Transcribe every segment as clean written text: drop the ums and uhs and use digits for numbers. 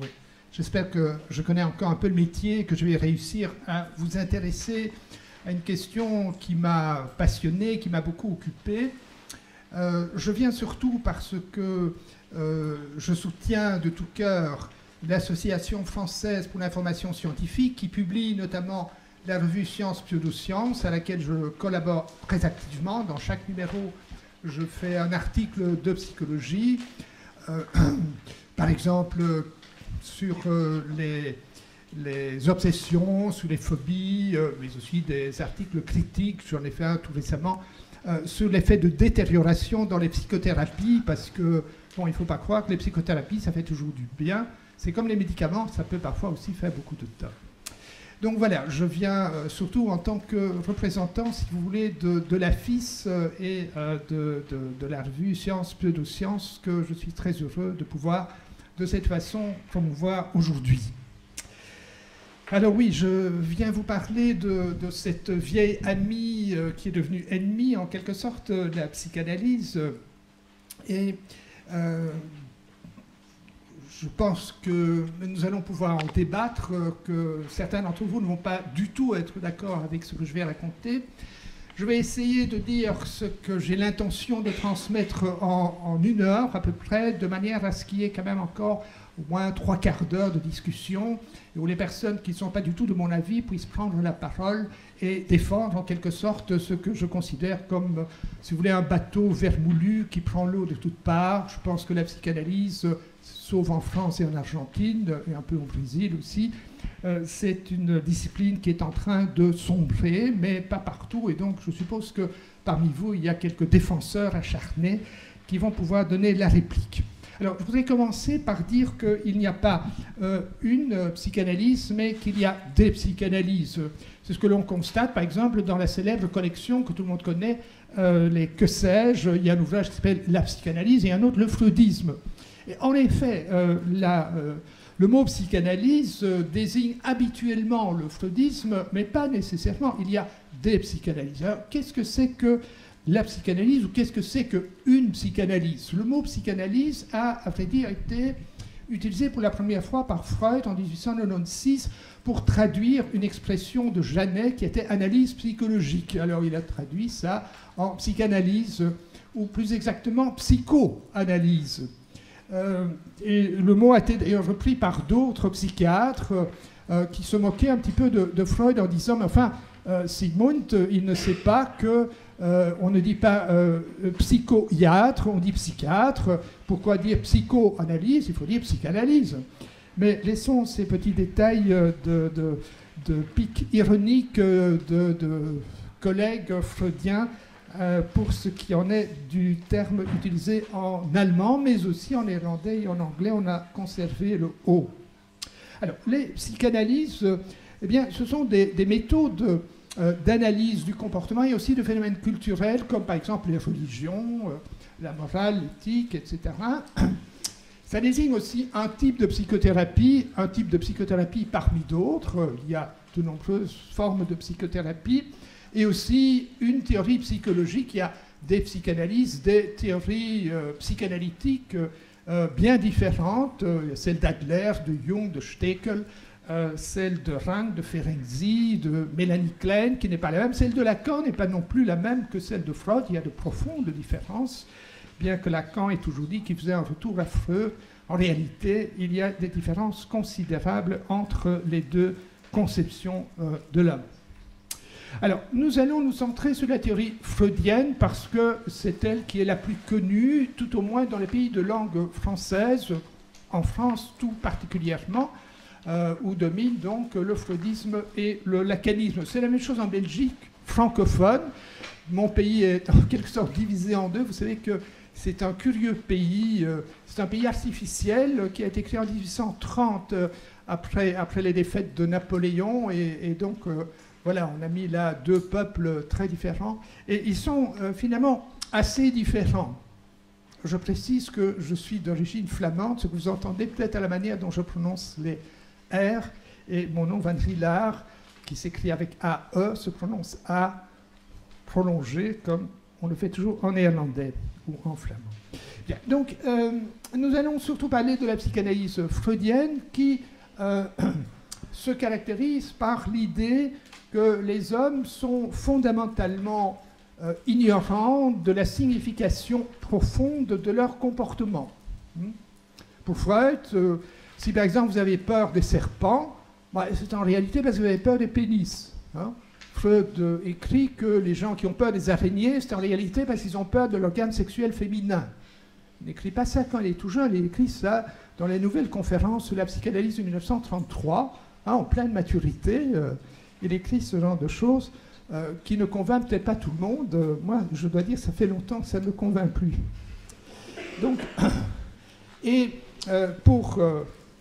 Oui. J'espère que je connais encore un peu le métier et que je vais réussir à vous intéresser à une question qui m'a passionné, qui m'a beaucoup occupé. Je viens surtout parce que je soutiens de tout cœur l'Association française pour l'information scientifique qui publie notamment la revue Sciences Pseudosciences à laquelle je collabore très activement. Dans chaque numéro, je fais un article de psychologie, par exemple sur les obsessions, sur les phobies, mais aussi des articles critiques, j'en ai fait un tout récemment, sur l'effet de détérioration dans les psychothérapies, parce que, bon, il ne faut pas croire que les psychothérapies, ça fait toujours du bien. C'est comme les médicaments, ça peut parfois aussi faire beaucoup de tort. Donc voilà, je viens surtout en tant que représentant, si vous voulez, de la FIS et de la revue Sciences Pseudosciences, que je suis très heureux de pouvoir, de cette façon, promouvoir aujourd'hui. Alors oui, je viens vous parler de cette vieille amie qui est devenue ennemie, en quelque sorte, de la psychanalyse. Et je pense que nous allons pouvoir en débattre, que certains d'entre vous ne vont pas du tout être d'accord avec ce que je vais raconter. Je vais essayer de dire ce que j'ai l'intention de transmettre en 1 heure à peu près, de manière à ce qu'il y ait quand même encore au moins 3/4 d'heure de discussion, et où les personnes qui ne sont pas du tout de mon avis puissent prendre la parole et défendre en quelque sorte ce que je considère comme, si vous voulez, un bateau vermoulu qui prend l'eau de toutes parts. Je pense que la psychanalyse, sauf en France et en Argentine, et un peu au Brésil aussi, c'est une discipline qui est en train de sombrer, mais pas partout. Et donc, je suppose que parmi vous, il y a quelques défenseurs acharnés qui vont pouvoir donner la réplique. Alors, je voudrais commencer par dire qu'il n'y a pas une psychanalyse, mais qu'il y a des psychanalyses. C'est ce que l'on constate, par exemple, dans la célèbre collection que tout le monde connaît, les Que sais-je. Il y a un ouvrage qui s'appelle La psychanalyse et un autre, Le freudisme. Et en effet, le mot psychanalyse désigne habituellement le freudisme, mais pas nécessairement. Il y a des psychanalyses. Alors, qu'est-ce que c'est que la psychanalyse, ou qu'est-ce que c'est qu'une psychanalyse? Le mot psychanalyse a, à vrai dire, été utilisé pour la première fois par Freud en 1896 pour traduire une expression de Janet qui était analyse psychologique. Alors il a traduit ça en psychanalyse, ou plus exactement psychoanalyse. Et le mot a été d'ailleurs repris par d'autres psychiatres qui se moquaient un petit peu de Freud en disant, mais enfin, Sigmund, il ne sait pas que on ne dit pas psychiatre, on dit psychiatre. Pourquoi dire psychoanalyse? Il faut dire psychanalyse. Mais laissons ces petits détails de pique ironique de collègues freudiens pour ce qui en est du terme utilisé en allemand, mais aussi en néerlandais et en anglais. On a conservé le « o ». Alors, les psychanalyses, eh bien, ce sont des méthodes d'analyse du comportement et aussi de phénomènes culturels, comme par exemple les religions, la morale, l'éthique, etc. Ça désigne aussi un type de psychothérapie parmi d'autres. Il y a de nombreuses formes de psychothérapie, et aussi une théorie psychologique. Il y a des psychanalyses, des théories psychanalytiques bien différentes. Il y a celle d'Adler, de Jung, de Stekel, celle de Rank, de Ferenczi, de Mélanie Klein, qui n'est pas la même. Celle de Lacan n'est pas non plus la même que celle de Freud. Il y a de profondes différences, bien que Lacan ait toujours dit qu'il faisait un retour à Freud. En réalité, il y a des différences considérables entre les deux conceptions de l'homme. Alors, nous allons nous centrer sur la théorie freudienne parce que c'est elle qui est la plus connue, tout au moins dans les pays de langue française, en France tout particulièrement, où domine donc le freudisme et le lacanisme. C'est la même chose en Belgique francophone. Mon pays est en quelque sorte divisé en deux. Vous savez que c'est un curieux pays, c'est un pays artificiel qui a été créé en 1830 après les défaites de Napoléon, et donc voilà, on a mis là deux peuples très différents, et ils sont finalement assez différents. Je précise que je suis d'origine flamande, ce que vous entendez peut-être à la manière dont je prononce les R, et mon nom Van Rielaar, qui s'écrit avec AE, se prononce A prolongé, comme on le fait toujours en néerlandais ou en flamand. Bien. Donc, nous allons surtout parler de la psychanalyse freudienne qui se caractérise par l'idée que les hommes sont fondamentalement ignorants de la signification profonde de leur comportement. Pour Freud, si par exemple vous avez peur des serpents, bah, c'est en réalité parce que vous avez peur des pénis. Hein. Freud écrit que les gens qui ont peur des araignées, c'est en réalité parce qu'ils ont peur de l'organe sexuel féminin. Il n'écrit pas ça quand il est tout jeune, il écrit ça dans les nouvelles conférences sur la psychanalyse de 1933, hein, en pleine maturité. Il écrit ce genre de choses qui ne convainc peut-être pas tout le monde. Moi, je dois dire, ça fait longtemps que ça ne me convainc plus. Donc, pour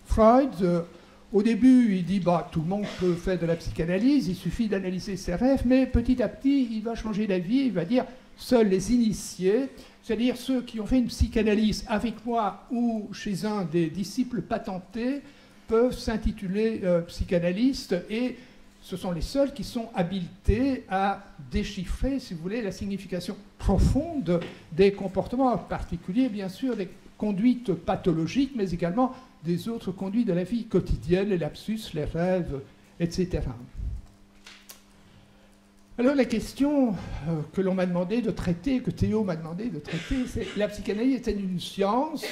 Freud, au début, il dit bah, tout le monde peut faire de la psychanalyse, il suffit d'analyser ses rêves, mais petit à petit, il va changer d'avis, il va dire seuls les initiés, c'est-à-dire ceux qui ont fait une psychanalyse avec moi ou chez un des disciples patentés, peuvent s'intituler psychanalystes, et ce sont les seuls qui sont habilités à déchiffrer, si vous voulez, la signification profonde des comportements, en particulier, bien sûr, des conduites pathologiques, mais également des autres conduites de la vie quotidienne, les lapsus, les rêves, etc. Alors la question que l'on m'a demandé de traiter, que Théo m'a demandé de traiter, c'est la psychanalyse est-elle une science?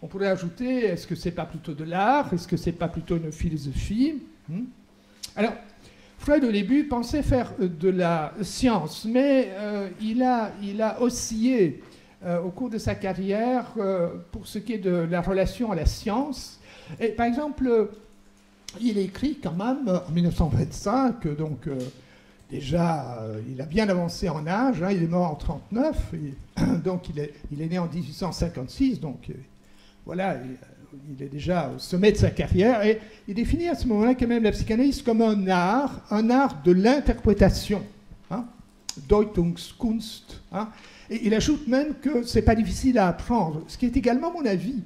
On pourrait ajouter, est-ce que c'est pas plutôt de l'art? Est-ce que c'est pas plutôt une philosophie? Alors, Freud au début pensait faire de la science, mais il a oscillé au cours de sa carrière pour ce qui est de la relation à la science. Et, par exemple, il écrit quand même en 1925, donc déjà il a bien avancé en âge, hein, il est mort en 1939, donc il est né en 1856, donc voilà, il est déjà au sommet de sa carrière, et il définit à ce moment-là quand même la psychanalyse comme un art de l'interprétation, hein, Deutungskunst, hein. Et il ajoute même que ce n'est pas difficile à apprendre, ce qui est également mon avis.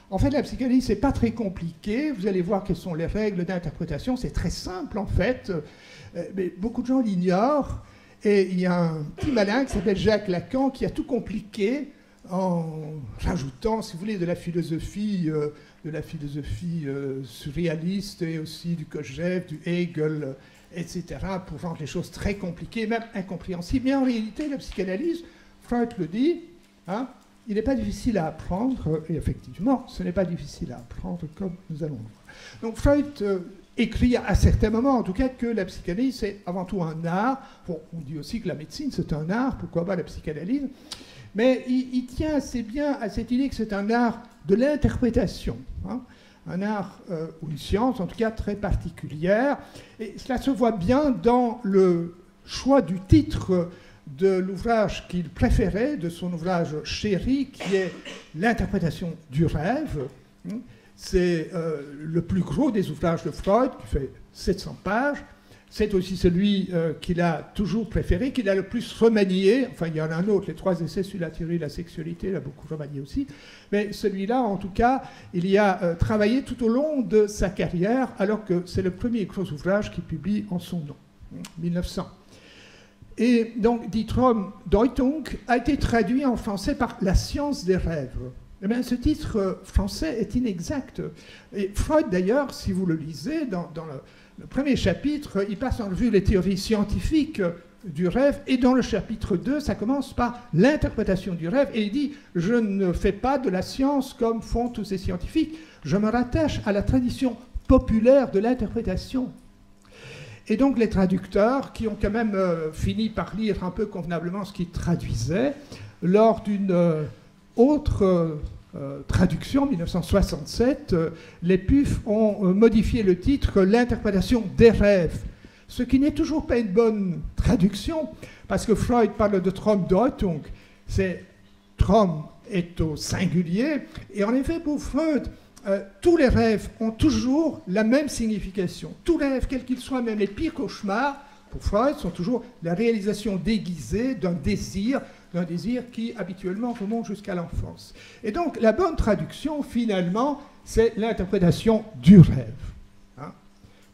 En fait, la psychanalyse, ce n'est pas très compliqué. Vous allez voir quelles sont les règles d'interprétation. C'est très simple, en fait. Mais beaucoup de gens l'ignorent. Et il y a un petit malin qui s'appelle Jacques Lacan qui a tout compliqué en rajoutant, si vous voulez, de la philosophie surréaliste et aussi du Kojève, du Hegel, etc., pour rendre les choses très compliquées, même incompréhensibles. Mais en réalité, la psychanalyse, Freud le dit, hein, il n'est pas difficile à apprendre, et effectivement, ce n'est pas difficile à apprendre comme nous allons le voir. Donc Freud écrit à certains moments, en tout cas, que la psychanalyse, c'est avant tout un art. Bon, on dit aussi que la médecine, c'est un art, pourquoi pas la psychanalyse, mais il tient assez bien à cette idée que c'est un art de l'interprétation, hein, un art ou une science, en tout cas, très particulière, et cela se voit bien dans le choix du titre de l'ouvrage qu'il préférait, de son ouvrage chéri, qui est l'interprétation du rêve. C'est le plus gros des ouvrages de Freud, qui fait 700 pages. C'est aussi celui qu'il a toujours préféré, qu'il a le plus remanié. Enfin, il y en a un autre, les 3 essais sur la théorie de la sexualité, il a beaucoup remanié aussi. Mais celui-là, en tout cas, il y a travaillé tout au long de sa carrière, alors que c'est le premier gros ouvrage qu'il publie en son nom, 1900. Et donc, Die Traumdeutung a été traduit en français par La science des rêves. Eh bien, ce titre français est inexact. Et Freud, d'ailleurs, si vous le lisez, dans le premier chapitre, il passe en revue les théories scientifiques du rêve, et dans le chapitre 2, ça commence par l'interprétation du rêve, et il dit « Je ne fais pas de la science comme font tous ces scientifiques, je me rattache à la tradition populaire de l'interprétation ». Et donc les traducteurs, qui ont quand même fini par lire un peu convenablement ce qu'ils traduisaient, lors d'une autre traduction, 1967, les PUF ont modifié le titre « L'interprétation des rêves », ce qui n'est toujours pas une bonne traduction, parce que Freud parle de Traumdeutung, c'est Traum est au singulier, et en effet pour Freud, tous les rêves ont toujours la même signification. Tous les rêves, quels qu'ils soient, même les pires cauchemars, pour Freud, sont toujours la réalisation déguisée d'un désir qui habituellement remonte jusqu'à l'enfance. Et donc la bonne traduction, finalement, c'est l'interprétation du rêve. Hein?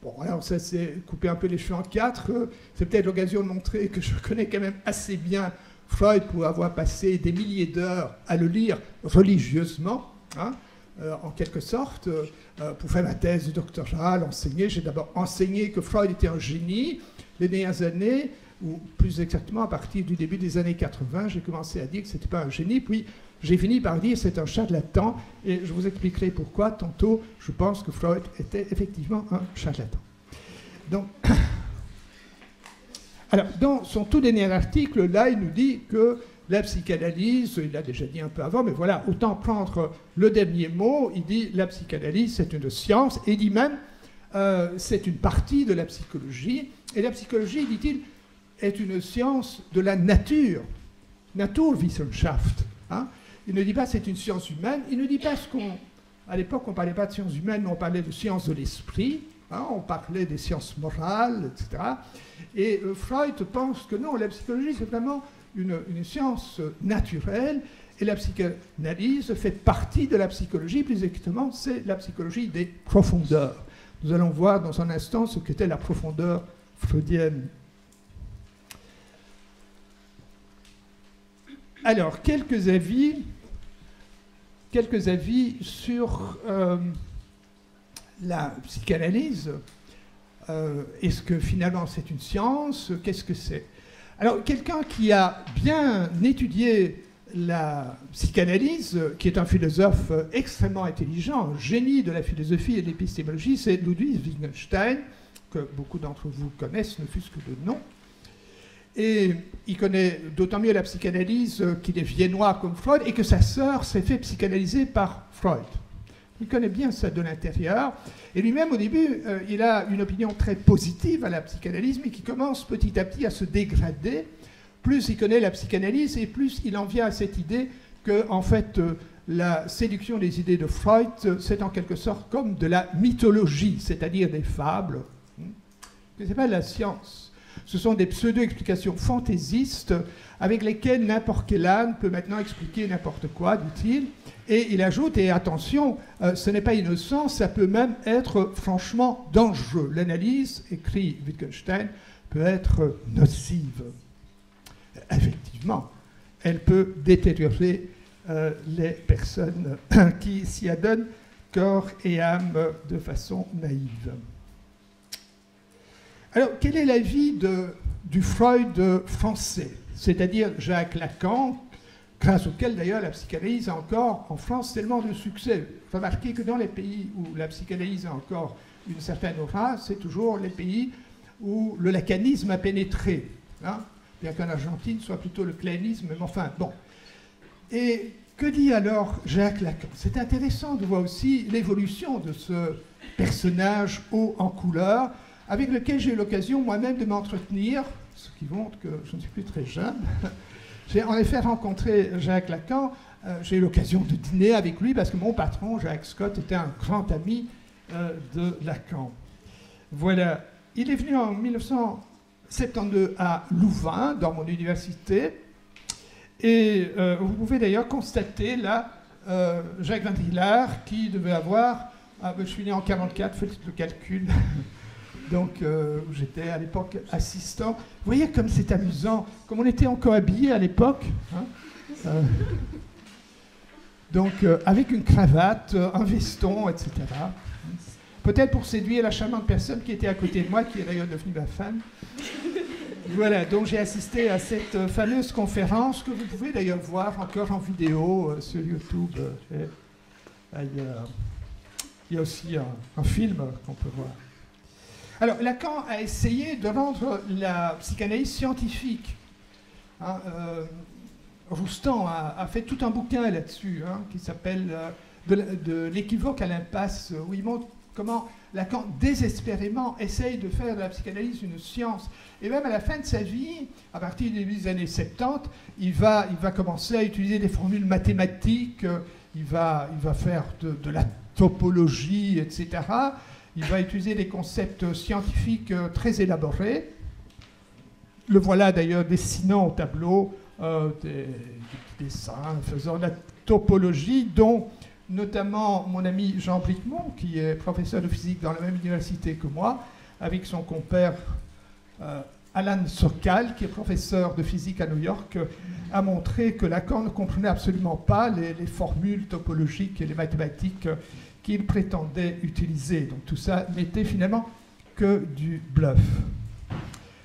Bon, alors ça c'est couper un peu les cheveux en 4, c'est peut-être l'occasion de montrer que je connais quand même assez bien Freud, pour avoir passé des milliers d'heures à le lire religieusement, hein, en quelque sorte, pour faire ma thèse de doctorat, l'enseigner. J'ai d'abord enseigné que Freud était un génie. Les dernières années, ou plus exactement à partir du début des années 80, j'ai commencé à dire que ce n'était pas un génie, puis j'ai fini par dire que c'est un charlatan, et je vous expliquerai pourquoi tantôt. Je pense que Freud était effectivement un charlatan. Donc, alors, dans son tout dernier article, là, il nous dit que la psychanalyse, il l'a déjà dit un peu avant, mais voilà, autant prendre le dernier mot, il dit la psychanalyse, c'est une science, et il dit même, c'est une partie de la psychologie, et la psychologie, dit-il, est une science de la nature, Naturwissenschaft. Hein. Il ne dit pas c'est une science humaine, il ne dit pas ce qu'on... À l'époque, on ne parlait pas de sciences humaines, mais on parlait de sciences de l'esprit, hein, on parlait des sciences morales, etc. Et Freud pense que non, la psychologie, c'est vraiment une science naturelle, et la psychanalyse fait partie de la psychologie, plus exactement, c'est la psychologie des profondeurs. Nous allons voir dans un instant ce qu'était la profondeur freudienne. Alors, quelques avis sur la psychanalyse. Est-ce que finalement c'est une science? Qu'est-ce que c'est? Alors, quelqu'un qui a bien étudié la psychanalyse, qui est un philosophe extrêmement intelligent, un génie de la philosophie et de l'épistémologie, c'est Ludwig Wittgenstein, que beaucoup d'entre vous connaissent, ne fût-ce que de nom. Et il connaît d'autant mieux la psychanalyse qu'il est viennois comme Freud et que sa sœur s'est fait psychanalyser par Freud. Il connaît bien ça de l'intérieur. Et lui-même, au début, il a une opinion très positive à la psychanalyse, mais qui commence petit à petit à se dégrader. Plus il connaît la psychanalyse et plus il en vient à cette idée que, en fait, la séduction des idées de Freud, c'est en quelque sorte comme de la mythologie, c'est-à-dire des fables. Ce n'est pas de la science. Ce sont des pseudo-explications fantaisistes avec lesquelles n'importe quel âne peut maintenant expliquer n'importe quoi, dit-il. Et il ajoute, et attention, ce n'est pas innocent, ça peut même être franchement dangereux. L'analyse, écrit Wittgenstein, peut être nocive. Effectivement, elle peut détériorer les personnes qui s'y adonnent corps et âme de façon naïve. Alors, quel est l'avis du Freud français, c'est-à-dire Jacques Lacan, grâce auquel d'ailleurs la psychanalyse a encore en France tellement de succès? Remarquez que dans les pays où la psychanalyse a encore une certaine aura, c'est toujours les pays où le lacanisme a pénétré. Hein, bien qu'en Argentine ce soit plutôt le clanisme, mais enfin, bon. Et que dit alors Jacques Lacan? C'est intéressant de voir aussi l'évolution de ce personnage haut en couleur, avec lequel j'ai eu l'occasion moi-même de m'entretenir, ce qui montre que je ne suis plus très jeune. J'ai en effet rencontré Jacques Lacan, j'ai eu l'occasion de dîner avec lui parce que mon patron, Jacques Scott, était un grand ami de Lacan. Voilà, il est venu en 1972 à Louvain, dans mon université, et vous pouvez d'ailleurs constater là Jacques Van Drillard qui devait avoir, je suis né en 1944, faites le calcul, donc j'étais à l'époque assistant. Vous voyez comme c'est amusant, comme on était encore habillés à l'époque, hein, donc avec une cravate, un veston, etc. Peut-être pour séduire la charmante personne qui était à côté de moi, qui est d'ailleurs devenue ma femme. Voilà, donc j'ai assisté à cette fameuse conférence que vous pouvez d'ailleurs voir encore en vidéo sur YouTube. Il y a aussi un film qu'on peut voir. Alors, Lacan a essayé de rendre la psychanalyse scientifique. Hein, Roustan a fait tout un bouquin là-dessus, hein, qui s'appelle de l'équivoque à l'impasse, où il montre comment Lacan désespérément essaye de faire de la psychanalyse une science. Et même à la fin de sa vie, à partir des années 70, il va commencer à utiliser des formules mathématiques, il va faire de la topologie, etc. Il va utiliser des concepts scientifiques très élaborés. Le voilà d'ailleurs dessinant au tableau des dessins, faisant de la topologie, dont notamment mon ami Jean Bricmont, qui est professeur de physique dans la même université que moi, avec son compère Alan Sokal, qui est professeur de physique à New York, a montré que Lacan ne comprenait absolument pas les formules topologiques et les mathématiques qu'il prétendait utiliser. Donc tout ça n'était finalement que du bluff.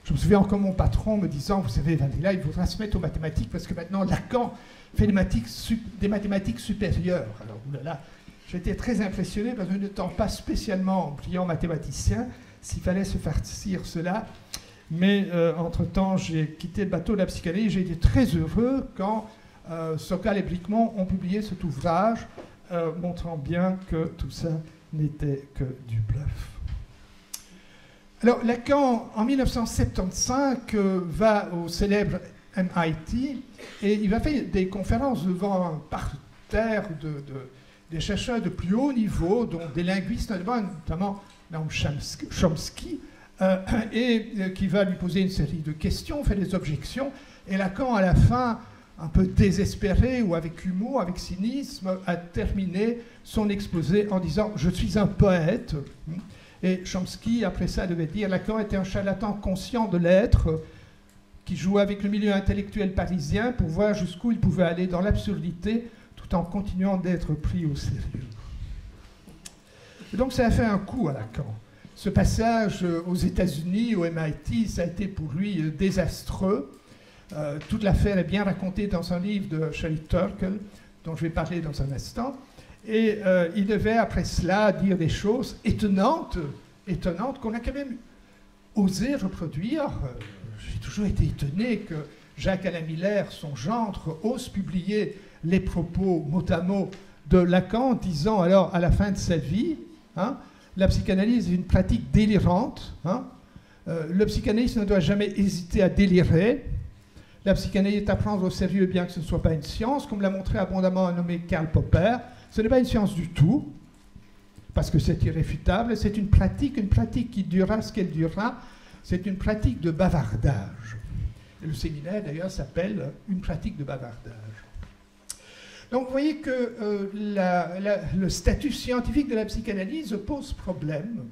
Je me souviens encore mon patron me disant, vous savez, Vanilla, il faudra se mettre aux mathématiques parce que maintenant Lacan fait des mathématiques supérieures. Alors, oulala, j'étais très impressionné parce que n'étant pas spécialement brillant mathématicien, s'il fallait se farcir cela. Mais entre-temps, j'ai quitté le bateau de la psychanalyse. J'ai été très heureux quand Sokal et Brikmont ont publié cet ouvrage montrant bien que tout ça n'était que du bluff. Alors, Lacan, en 1975, va au célèbre MIT et il va faire des conférences devant un parterre des chercheurs de plus haut niveau, dont des linguistes, notamment Noam Chomsky, et qui va lui poser une série de questions, fait des objections. Et Lacan, à la fin, un peu désespéré ou avec humour, avec cynisme, a terminé son exposé en disant « Je suis un poète ». Et Chomsky, après ça, devait dire « Lacan était un charlatan conscient de l'être, qui jouait avec le milieu intellectuel parisien pour voir jusqu'où il pouvait aller dans l'absurdité, tout en continuant d'être pris au sérieux. » Et donc ça a fait un coup à Lacan. Ce passage aux États-Unis, au MIT, ça a été pour lui désastreux. Toute l'affaire est bien racontée dans un livre de Sherry Turkle, dont je vais parler dans un instant. Et il devait, après cela, dire des choses étonnantes qu'on a quand même osé reproduire. J'ai toujours été étonné que Jacques-Alain Miller, son gendre, ose publier les propos mot à mot de Lacan, disant alors à la fin de sa vie, la psychanalyse est une pratique délirante, le psychanalyste ne doit jamais hésiter à délirer, la psychanalyse est à prendre au sérieux bien que ce ne soit pas une science, comme l'a montré abondamment un nommé Karl Popper. Ce n'est pas une science du tout, parce que c'est irréfutable, c'est une pratique qui durera ce qu'elle durera, c'est une pratique de bavardage. Et le séminaire, d'ailleurs, s'appelle « Une pratique de bavardage ». Donc, vous voyez que le statut scientifique de la psychanalyse pose problème,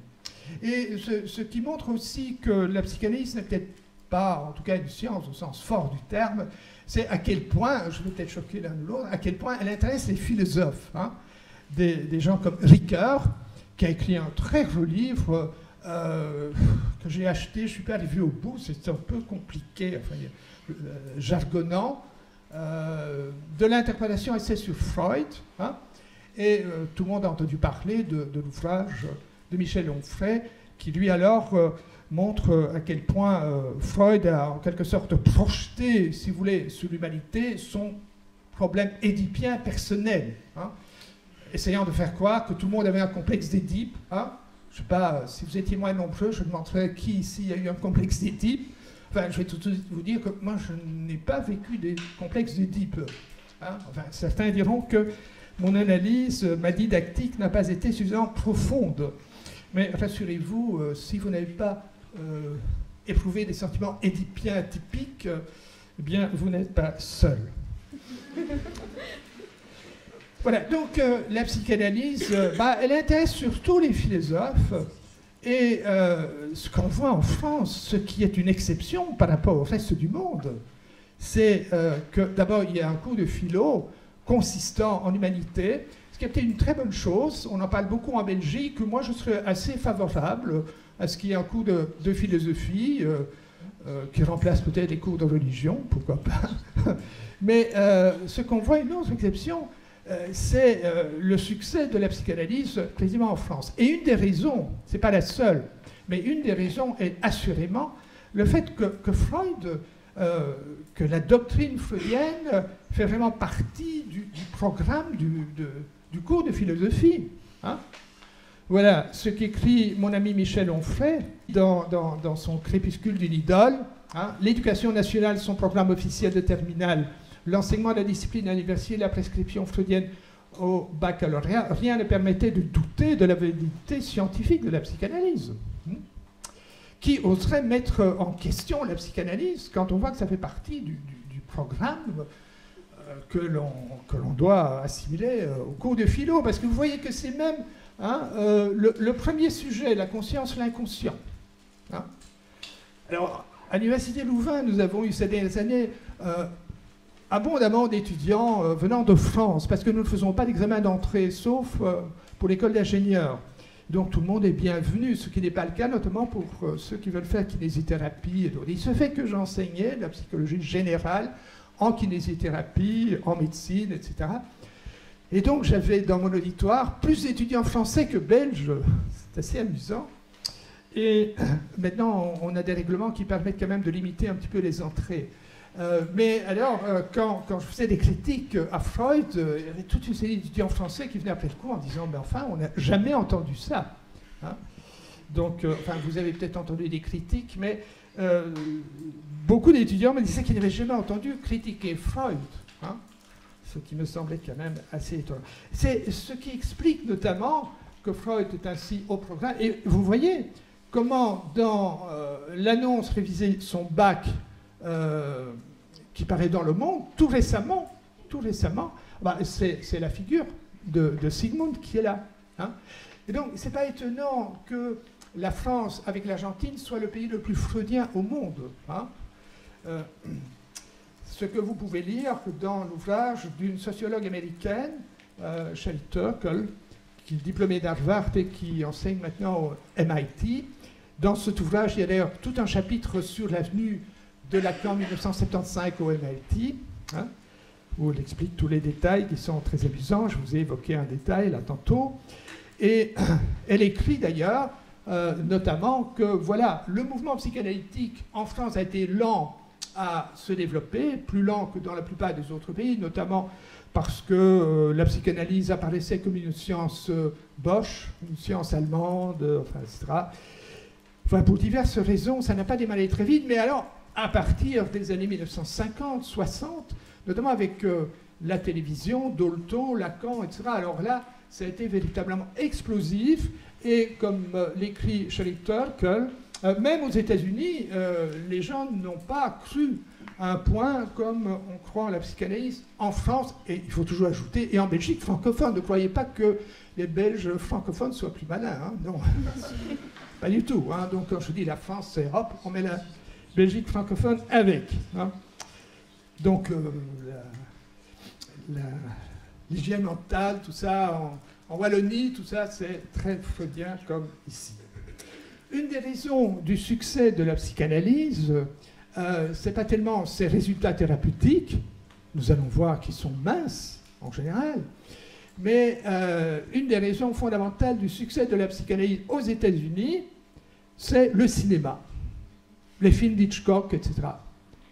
et ce qui montre aussi que la psychanalyse n'est peut-être pas, en tout cas, une science au sens fort du terme, c'est à quel point, je vais peut-être choquer l'un ou l'autre, à quel point elle intéresse les philosophes. Des gens comme Ricoeur, qui a écrit un très gros livre que j'ai acheté, je ne suis pas arrivé au bout, c'est un peu compliqué, jargonnant, de l'interprétation essai sur Freud, et tout le monde a entendu parler de l'ouvrage de Michel Onfray, qui lui alors montre à quel point Freud a en quelque sorte projeté, si vous voulez, sur l'humanité son problème édipien personnel, essayant de faire croire que tout le monde avait un complexe d'Édipe. Je ne sais pas, si vous étiez moins nombreux, je demanderais qui ici a eu un complexe d'Édipe. Enfin, je vais tout de suite vous dire que moi, je n'ai pas vécu des complexes d'Édipe. Enfin, certains diront que mon analyse, ma didactique n'a pas été suffisamment profonde. Mais rassurez-vous, si vous n'avez pas éprouvé des sentiments édipiens typiques, eh bien, vous n'êtes pas seul. Voilà, donc la psychanalyse, elle intéresse surtout les philosophes. Et ce qu'on voit en France, ce qui est une exception par rapport au reste du monde, c'est que d'abord, il y a un cours de philo consistant en humanité, ce qui a été une très bonne chose. On en parle beaucoup en Belgique. Moi, je serais assez favorable à ce qu'il y ait un cours de philosophie qui remplace peut-être les cours de religion, pourquoi pas. Mais ce qu'on voit, une autre exception, c'est le succès de la psychanalyse quasiment en France. Et une des raisons, ce n'est pas la seule, mais une des raisons est assurément le fait que Freud, que la doctrine freudienne fait vraiment partie du programme du cours de philosophie. Voilà ce qu'écrit mon ami Michel Onfray dans son Crépuscule d'une idole. L'éducation nationale, son programme officiel de terminale, l'enseignement de la discipline à l'université, la prescription freudienne au baccalauréat, rien ne permettait de douter de la validité scientifique de la psychanalyse. Qui oserait mettre en question la psychanalyse quand on voit que ça fait partie du programme que l'on doit assimiler au cours de philo? Parce que vous voyez que c'est même le premier sujet, la conscience, l'inconscient. Alors, À l'Université Louvain, nous avons eu ces dernières années abondamment d'étudiants venant de France, parce que nous ne faisons pas d'examen d'entrée, sauf pour l'école d'ingénieurs. Donc tout le monde est bienvenu, ce qui n'est pas le cas, notamment pour ceux qui veulent faire kinésithérapie. Il se fait que j'enseignais la psychologie générale en kinésithérapie, en médecine, etc. Et donc j'avais dans mon auditoire plus d'étudiants français que belges. C'est assez amusant. Et maintenant, on a des règlements qui permettent quand même de limiter un petit peu les entrées. Mais alors, quand je faisais des critiques à Freud, il y avait toute une série d'étudiants français qui venaient après le cours en disant « Mais enfin, on n'a jamais entendu ça hein ». Donc, enfin, vous avez peut-être entendu des critiques, mais beaucoup d'étudiants me disaient qu'ils n'avaient jamais entendu critiquer Freud, hein, ce qui me semblait quand même assez étonnant. C'est ce qui explique notamment que Freud est ainsi au programme. Et vous voyez comment, dans l'annonce révisée son bac, qui paraît dans Le Monde, tout récemment, bah, c'est la figure de Sigmund qui est là. Hein. Et donc, c'est pas étonnant que la France, avec l'Argentine, soit le pays le plus freudien au monde. Hein. Ce que vous pouvez lire dans l'ouvrage d'une sociologue américaine, Shelley Turkle, qui est diplômée d'Harvard et qui enseigne maintenant au MIT. Dans cet ouvrage, il y a d'ailleurs tout un chapitre sur l'avenue de Lacan en 1975 au MIT, hein, où elle explique tous les détails qui sont très amusants. Je vous ai évoqué un détail là tantôt. Et elle écrit d'ailleurs, notamment, que voilà, le mouvement psychanalytique en France a été lent à se développer, plus lent que dans la plupart des autres pays, notamment parce que la psychanalyse apparaissait comme une science Bosch, une science allemande, enfin, etc. Enfin, pour diverses raisons, ça n'a pas démarré très vite, mais alors, à partir des années 1950, 60, notamment avec la télévision, Dolto, Lacan, etc., alors là, ça a été véritablement explosif, et comme l'écrit Shelley Turkle, même aux États-Unis, les gens n'ont pas cru à un point comme on croit en la psychanalyse en France, et il faut toujours ajouter, et en Belgique francophone. Ne croyez pas que les Belges francophones soient plus malins, hein, non, pas du tout. Hein. Donc quand je dis la France, c'est hop, on met la Belgique francophone avec. Hein. Donc l'hygiène mentale, tout ça, en Wallonie, tout ça, c'est très freudien comme ici. Une des raisons du succès de la psychanalyse, c'est pas tellement ses résultats thérapeutiques, nous allons voir qu'ils sont minces en général, mais une des raisons fondamentales du succès de la psychanalyse aux États-Unis, c'est le cinéma, les films d'Hitchcock, etc.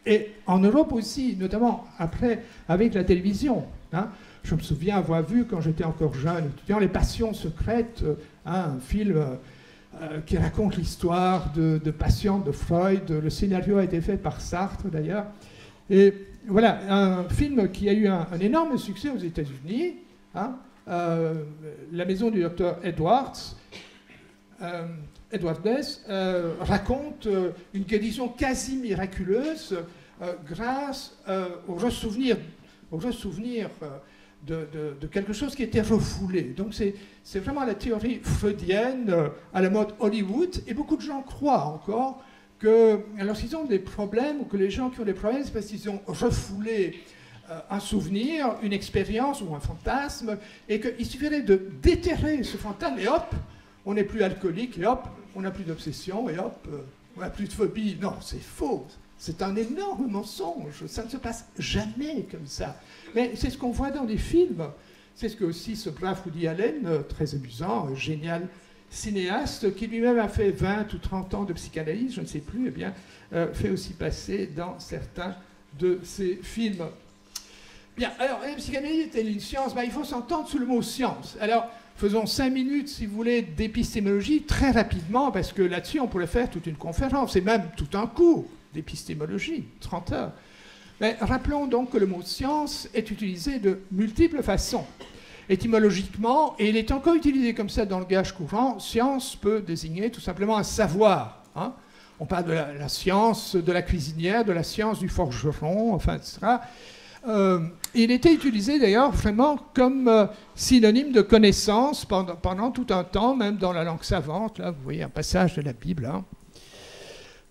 Et en Europe aussi, notamment après avec la télévision. Hein. Je me souviens avoir vu, quand j'étais encore jeune étudiant, Les Passions secrètes, hein, un film qui raconte l'histoire de patients de Freud. Le scénario a été fait par Sartre, d'ailleurs. Et voilà, un film qui a eu un énorme succès aux États-Unis. Hein, La maison du docteur Edwards, Edward Bess, raconte une guérison quasi miraculeuse grâce au ressouvenir de quelque chose qui était refoulé. Donc c'est vraiment la théorie freudienne à la mode Hollywood, et beaucoup de gens croient encore que lorsqu'ils ont des problèmes, ou que les gens qui ont des problèmes, c'est parce qu'ils ont refoulé un souvenir, une expérience ou un fantasme, et qu'il suffirait de déterrer ce fantasme, et hop, on n'est plus alcoolique, et hop, on n'a plus d'obsession, et hop, on n'a plus de phobie. Non, c'est faux. C'est un énorme mensonge. Ça ne se passe jamais comme ça. Mais c'est ce qu'on voit dans les films. C'est ce que aussi ce brave Woody Allen, très amusant, génial cinéaste, qui lui-même a fait 20 ou 30 ans de psychanalyse, je ne sais plus, eh bien, fait aussi passer dans certains de ses films. Bien, alors, la psychanalyse est-elle une science? Il faut s'entendre sous le mot science. Alors, faisons 5 minutes, si vous voulez, d'épistémologie, très rapidement, parce que là-dessus, on pourrait faire toute une conférence, et même tout un cours d'épistémologie, 30 heures. Mais rappelons donc que le mot science est utilisé de multiples façons. Étymologiquement, et il est encore utilisé comme ça dans le langage courant, science peut désigner tout simplement un savoir. Hein. On parle de la science de la cuisinière, de la science du forgeron, enfin, etc. Il était utilisé d'ailleurs vraiment comme synonyme de connaissance pendant tout un temps, même dans la langue savante. Là, vous voyez un passage de la Bible. Hein.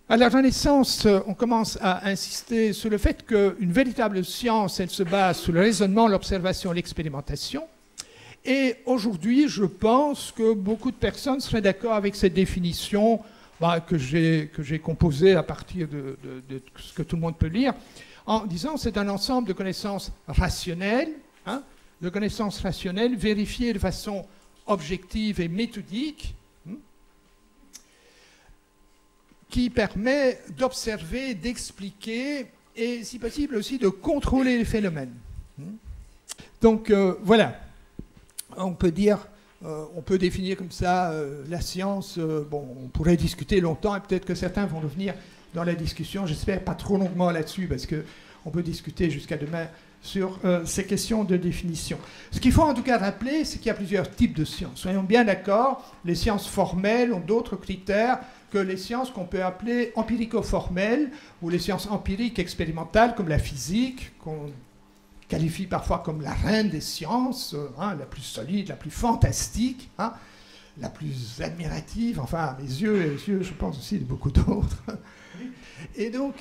À la Renaissance, on commence à insister sur le fait qu'une véritable science, elle se base sur le raisonnement, l'observation et l'expérimentation. Et aujourd'hui, je pense que beaucoup de personnes seraient d'accord avec cette définition que j'ai composée à partir de ce que tout le monde peut lire, en disant que c'est un ensemble de connaissances rationnelles, vérifiées de façon objective et méthodique, qui permet d'observer, d'expliquer et, si possible, aussi de contrôler les phénomènes. Donc, voilà. On peut dire, on peut définir comme ça la science. Bon, on pourrait discuter longtemps et peut-être que certains vont revenir dans la discussion. J'espère pas trop longuement là-dessus parce qu'on peut discuter jusqu'à demain sur ces questions de définition. Ce qu'il faut en tout cas rappeler, c'est qu'il y a plusieurs types de sciences. Soyons bien d'accord, les sciences formelles ont d'autres critères que les sciences qu'on peut appeler empirico-formelles ou les sciences empiriques expérimentales comme la physique, qu'on qualifie parfois comme la reine des sciences, la plus solide, la plus fantastique, la plus admirative, enfin à mes yeux et aux yeux, je pense aussi de beaucoup d'autres. Et donc,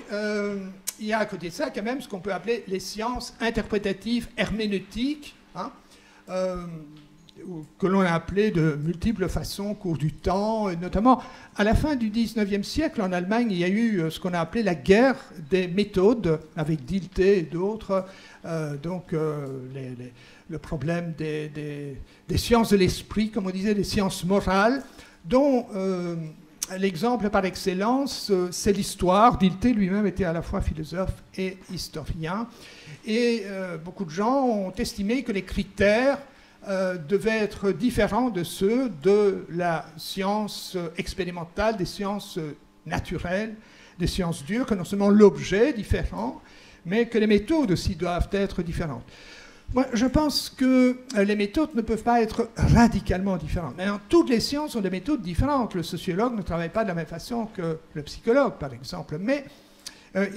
il y a à côté de ça quand même ce qu'on peut appeler les sciences interprétatives herméneutiques, que l'on a appelé de multiples façons au cours du temps, et notamment à la fin du XIXe siècle, en Allemagne, il y a eu ce qu'on a appelé la guerre des méthodes, avec Dilthey et d'autres, le problème des sciences de l'esprit, comme on disait, des sciences morales, dont l'exemple par excellence, c'est l'histoire. Dilthey lui-même était à la fois philosophe et historien, et beaucoup de gens ont estimé que les critères devaient être différents de ceux de la science expérimentale, des sciences naturelles, des sciences dures, que non seulement l'objet est différent, mais que les méthodes aussi doivent être différentes. Moi, je pense que les méthodes ne peuvent pas être radicalement différentes. Maintenant, toutes les sciences ont des méthodes différentes. Le sociologue ne travaille pas de la même façon que le psychologue, par exemple. Mais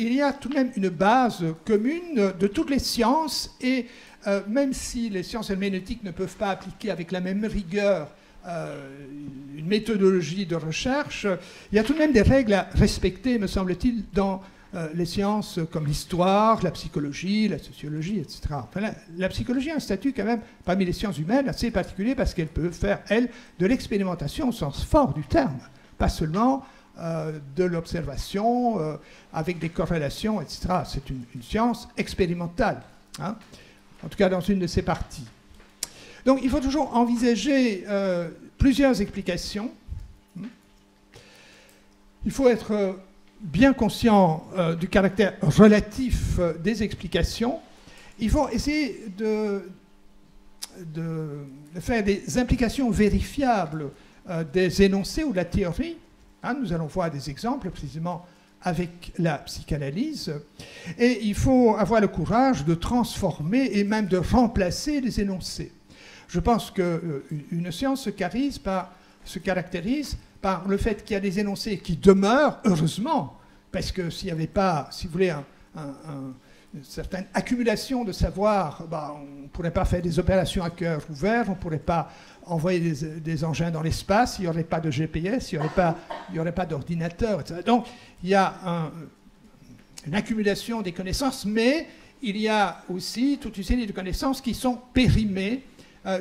il y a tout de même une base commune de toutes les sciences, et même si les sciences herméneutiques ne peuvent pas appliquer avec la même rigueur une méthodologie de recherche, il y a tout de même des règles à respecter, me semble-t-il, dans les sciences comme l'histoire, la psychologie, la sociologie, etc. Enfin, la psychologie a un statut quand même parmi les sciences humaines assez particulier parce qu'elle peut faire, elle, de l'expérimentation au sens fort du terme, pas seulement de l'observation avec des corrélations, etc. C'est une science expérimentale, en tout cas dans une de ses parties. Donc il faut toujours envisager plusieurs explications. Il faut être bien conscient du caractère relatif des explications. Il faut essayer de faire des implications vérifiables des énoncés ou de la théorie. Nous allons voir des exemples précisément avec la psychanalyse. Et il faut avoir le courage de transformer et même de remplacer les énoncés. Je pense qu'une science se caractérise par le fait qu'il y a des énoncés qui demeurent, heureusement, parce que s'il n'y avait pas, si vous voulez, une certaine accumulation de savoir, on ne pourrait pas faire des opérations à cœur ouvert, on ne pourrait pas envoyer des engins dans l'espace, il n'y aurait pas de GPS, il n'y aurait pas d'ordinateur, etc. Donc, il y a une accumulation des connaissances, mais il y a aussi toute une série de connaissances qui sont périmées,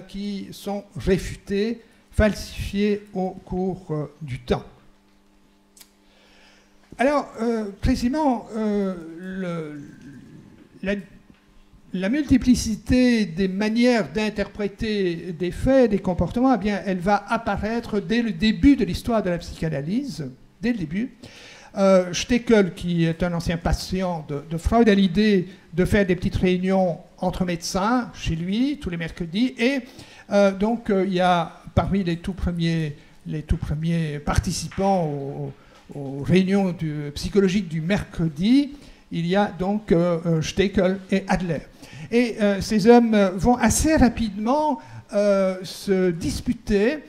qui sont réfutées, falsifiées au cours du temps. Alors, précisément, la multiplicité des manières d'interpréter des faits, des comportements, eh bien, elle va apparaître dès le début de l'histoire de la psychanalyse, dès le début. Stekel, qui est un ancien patient de Freud, a l'idée de faire des petites réunions entre médecins chez lui tous les mercredis, et donc il y a parmi les tout premiers participants aux réunions psychologiques du mercredi, il y a donc Stekel et Adler. Et ces hommes vont assez rapidement se disputer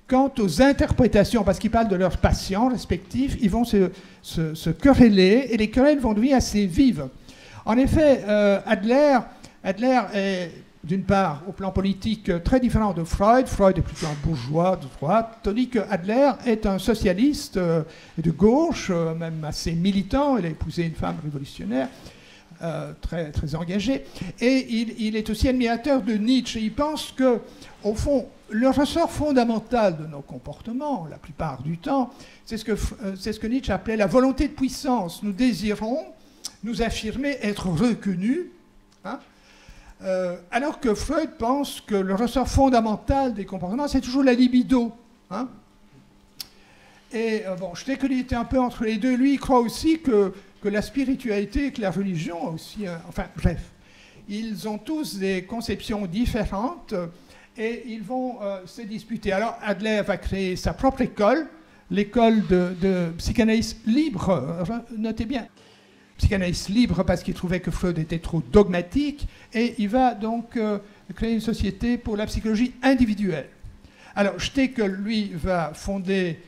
quant aux interprétations, parce qu'ils parlent de leurs patients respectifs, ils vont se quereller, et les querelles vont devenir assez vives. En effet, Adler est d'une part, au plan politique, très différent de Freud. Freud est plutôt un bourgeois de droite, tandis que Adler est un socialiste de gauche, même assez militant. Il a épousé une femme révolutionnaire, très, très engagée. Et il est aussi admirateur de Nietzsche. Il pense que, au fond, le ressort fondamental de nos comportements, la plupart du temps, c'est ce que Nietzsche appelait la volonté de puissance. Nous désirons nous affirmer être reconnus, hein, alors que Freud pense que le ressort fondamental des comportements, c'est toujours la libido. Hein. Et bon, je sais qu'il était un peu entre les deux. Lui, il croit aussi que la spiritualité, que la religion aussi... enfin, bref. Ils ont tous des conceptions différentes et ils vont se disputer. Alors, Adler va créer sa propre école, l'école de psychanalyse libre. Notez bien. Psychanalyse libre parce qu'il trouvait que Freud était trop dogmatique, et il va donc créer une société pour la psychologie individuelle. Alors, Stekel, lui, va fonder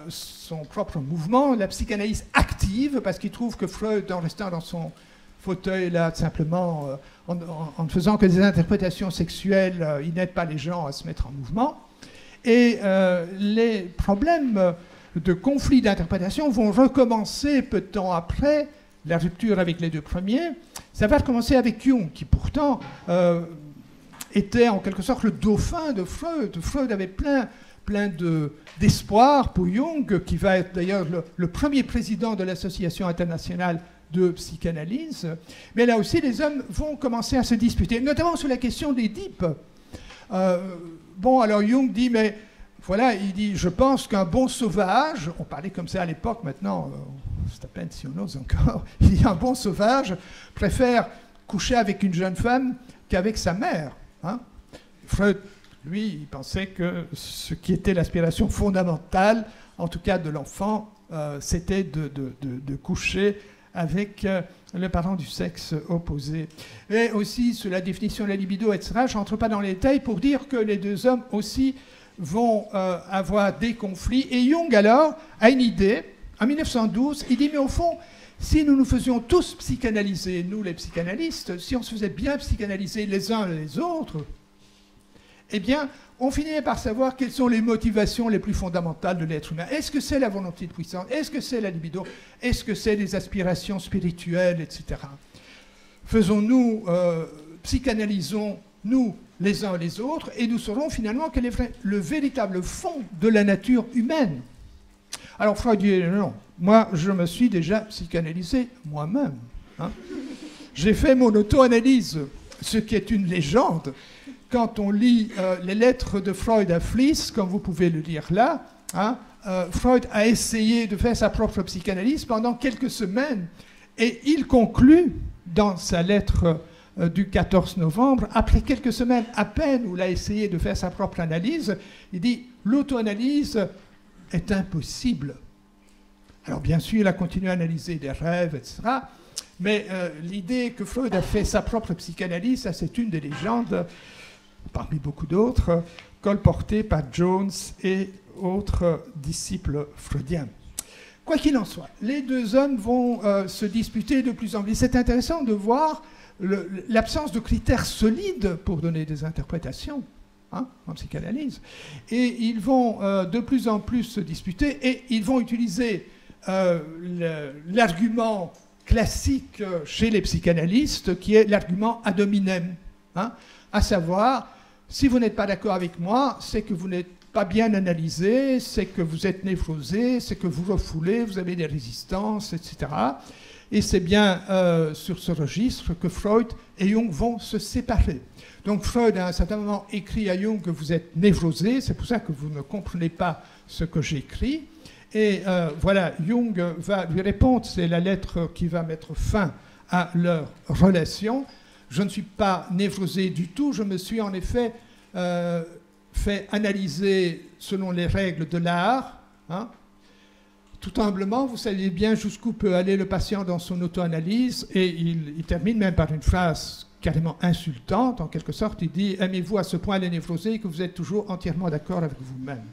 son propre mouvement, la psychanalyse active, parce qu'il trouve que Freud, en restant dans son fauteuil, là, simplement, en ne faisant que des interprétations sexuelles, il n'aide pas les gens à se mettre en mouvement. Et les problèmes de conflit d'interprétation vont recommencer peu de temps après la rupture avec les deux premiers. Ça va commencer avec Jung, qui pourtant était en quelque sorte le dauphin de Freud. Freud avait plein d'espoir pour Jung, qui va être d'ailleurs le premier président de l'Association internationale de psychanalyse. Mais là aussi, les hommes vont commencer à se disputer, notamment sur la question d'Édipe. Bon, alors Jung dit, mais voilà, il dit, je pense qu'un bon sauvage, on parlait comme ça à l'époque, maintenant, c'est à peine si on ose encore, il dit, un bon sauvage préfère coucher avec une jeune femme qu'avec sa mère. Hein. Freud, lui, il pensait que ce qui était l'aspiration fondamentale, en tout cas de l'enfant, c'était de coucher avec le parent du sexe opposé. Et aussi, sur la définition de la libido, etc., je ne rentre pas dans les détails pour dire que les deux hommes aussi vont avoir des conflits. Et Jung, alors, a une idée. En 1912, il dit, mais au fond, si nous nous faisions tous psychanalyser, nous les psychanalystes, si on se faisait bien psychanalyser les uns les autres, eh bien, on finirait par savoir quelles sont les motivations les plus fondamentales de l'être humain. Est-ce que c'est la volonté de puissance? Est-ce que c'est la libido? Est-ce que c'est les aspirations spirituelles, etc. Faisons-nous, psychanalysons-nous les uns les autres, et nous saurons finalement quel est le véritable fond de la nature humaine. Alors Freud dit, non, moi je me suis déjà psychanalysé moi-même. Hein. J'ai fait mon auto-analyse, ce qui est une légende. Quand on lit les lettres de Freud à Fliess, comme vous pouvez le lire là, hein, Freud a essayé de faire sa propre psychanalyse pendant quelques semaines, et il conclut dans sa lettre du 14 novembre, après quelques semaines à peine où il a essayé de faire sa propre analyse, il dit « l'auto-analyse est impossible ». Alors bien sûr, il a continué à analyser des rêves, etc., mais l'idée que Freud a fait sa propre psychanalyse, ça c'est une des légendes, parmi beaucoup d'autres, colportées par Jones et autres disciples freudiens. Quoi qu'il en soit, les deux hommes vont se disputer de plus en plus. C'est intéressant de voir l'absence de critères solides pour donner des interprétations, hein, en psychanalyse. Et ils vont de plus en plus se disputer, et ils vont utiliser l'argument classique chez les psychanalystes, qui est l'argument ad hominem, hein, à savoir, si vous n'êtes pas d'accord avec moi, c'est que vous n'êtes pas bien analysé, c'est que vous êtes névrosé, c'est que vous refoulez, vous avez des résistances, etc. Et c'est bien sur ce registre que Freud et Jung vont se séparer. Donc Freud, à un certain moment, écrit à Jung que vous êtes névrosé, c'est pour ça que vous ne comprenez pas ce que j'écris. Et voilà, Jung va lui répondre, c'est la lettre qui va mettre fin à leur relation. Je ne suis pas névrosé du tout, je me suis en effet fait analyser selon les règles de l'art. Hein. Tout humblement, vous savez bien jusqu'où peut aller le patient dans son auto-analyse, et il termine même par une phrase carrément insultante, en quelque sorte. Il dit « Aimez-vous à ce point les névrosés que vous êtes toujours entièrement d'accord avec vous-même ?»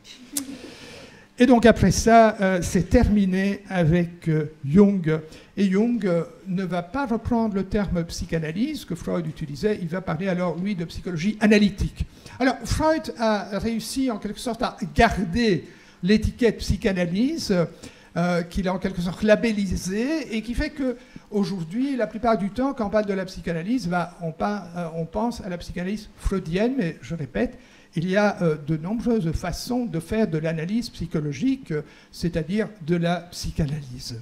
Et donc après ça, c'est terminé avec Jung. Et Jung ne va pas reprendre le terme psychanalyse que Freud utilisait, il va parler alors, lui, de psychologie analytique. Alors Freud a réussi en quelque sorte à garder l'étiquette psychanalyse, qu'il a en quelque sorte labellisée, et qui fait qu'aujourd'hui, la plupart du temps, quand on parle de la psychanalyse, on pense à la psychanalyse freudienne, mais je répète, il y a de nombreuses façons de faire de l'analyse psychologique, c'est-à-dire de la psychanalyse.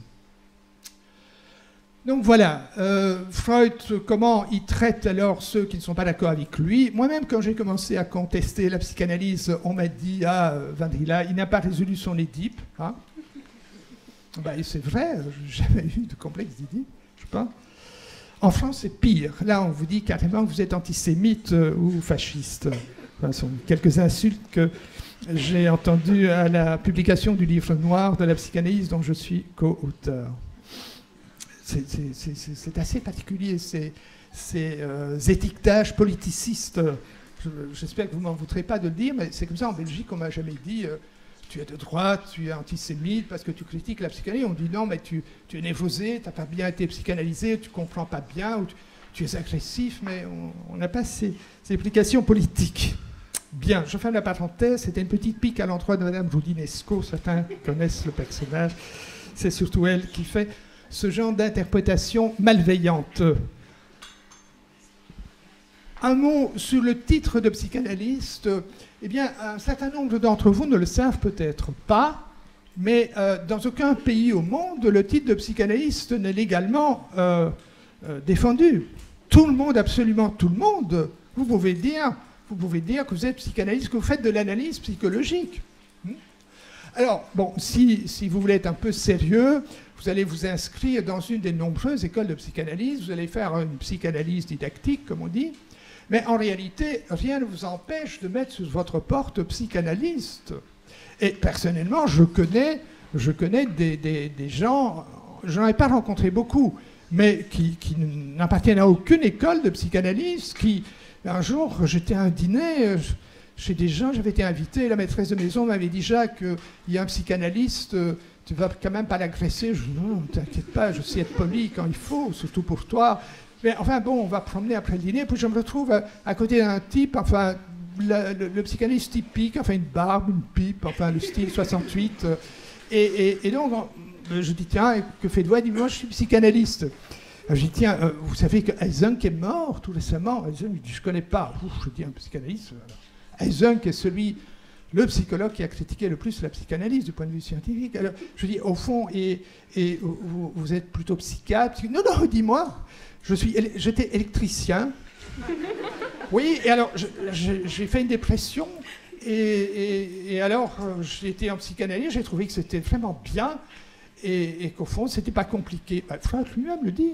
Donc voilà, Freud, comment il traite alors ceux qui ne sont pas d'accord avec lui. Moi-même, quand j'ai commencé à contester la psychanalyse, on m'a dit « Ah, Vandrila, il n'a pas résolu son Édipe. Hein » Ben, c'est vrai, je n'ai jamais eu de complexe d'Édipe, je sais pas. En France, c'est pire. Là, on vous dit carrément que vous êtes antisémite ou fasciste. Enfin, ce sont quelques insultes que j'ai entendues à la publication du livre noir de la psychanalyse dont je suis co-auteur. C'est assez particulier, ces étiquetages politicistes. J'espère que vous ne m'en voudrez pas de le dire, mais c'est comme ça en Belgique, on ne m'a jamais dit tu es de droite, tu es antisémite parce que tu critiques la psychanalyse. On dit non, mais tu es névrosé, tu n'as pas bien été psychanalysé, tu ne comprends pas bien, ou tu es agressif, mais on n'a pas ces implications politiques. Bien, je ferme la parenthèse, c'était une petite pique à l'endroit de Madame Roudinesco, certains connaissent le personnage, c'est surtout elle qui fait ce genre d'interprétation malveillante. Un mot sur le titre de psychanalyste. Eh bien, un certain nombre d'entre vous ne le savent peut-être pas, mais dans aucun pays au monde, le titre de psychanalyste n'est légalement défendu. Tout le monde, absolument tout le monde, vous pouvez dire que vous êtes psychanalyste, que vous faites de l'analyse psychologique. Alors, bon, si vous voulez être un peu sérieux, vous allez vous inscrire dans une des nombreuses écoles de psychanalyse, vous allez faire une psychanalyse didactique, comme on dit, mais en réalité, rien ne vous empêche de mettre sur votre porte psychanalyste. Et personnellement, je connais des gens, je n'en ai pas rencontré beaucoup, mais qui n'appartiennent à aucune école de psychanalyse, qui, un jour, j'étais à un dîner chez des gens, j'avais été invité, la maîtresse de maison m'avait dit « Jacques, il y a un psychanalyste, tu vas quand même pas l'agresser ?» Je dis « Non, t'inquiète pas, je sais être poli quand il faut, surtout pour toi. » Mais enfin bon, on va promener après le dîner, puis je me retrouve à côté d'un type, enfin, le psychanalyste typique, enfin une barbe, une pipe, enfin le style 68. Et donc, je dis, tiens, que faites-vous? Il dit, moi je suis psychanalyste. Je dis, tiens, vous savez que Eysenck est mort tout récemment? Eysenck, il dit, je ne connais pas. Je dis, un psychanalyste. Eysenck est le psychologue qui a critiqué le plus la psychanalyse du point de vue scientifique. Alors, je dis, au fond, vous êtes plutôt psychiatre? Non, non, dis-moi. J'étais électricien. Oui, et alors j'ai fait une dépression. Et alors j'ai été en psychanalyse, j'ai trouvé que c'était vraiment bien et qu'au fond, c'était pas compliqué. Freud lui-même le dit.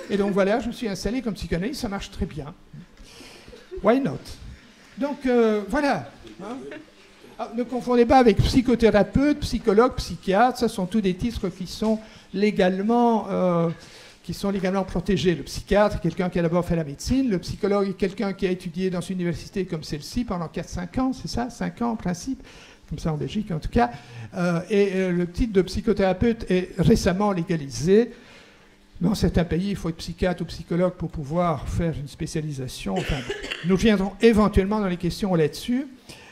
Et donc voilà, je me suis installé comme psychanalyste, ça marche très bien. Why not? Donc voilà. Hein. Alors, ne confondez pas avec psychothérapeute, psychologue, psychiatre, ce sont tous des titres qui sont légalement protégés. Le psychiatre est quelqu'un qui a d'abord fait la médecine, le psychologue est quelqu'un qui a étudié dans une université comme celle-ci pendant 4-5 ans, c'est ça, 5 ans en principe, comme ça en Belgique en tout cas, et le titre de psychothérapeute est récemment légalisé. Dans certains pays, il faut être psychiatre ou psychologue pour pouvoir faire une spécialisation. Enfin, nous reviendrons éventuellement dans les questions là-dessus.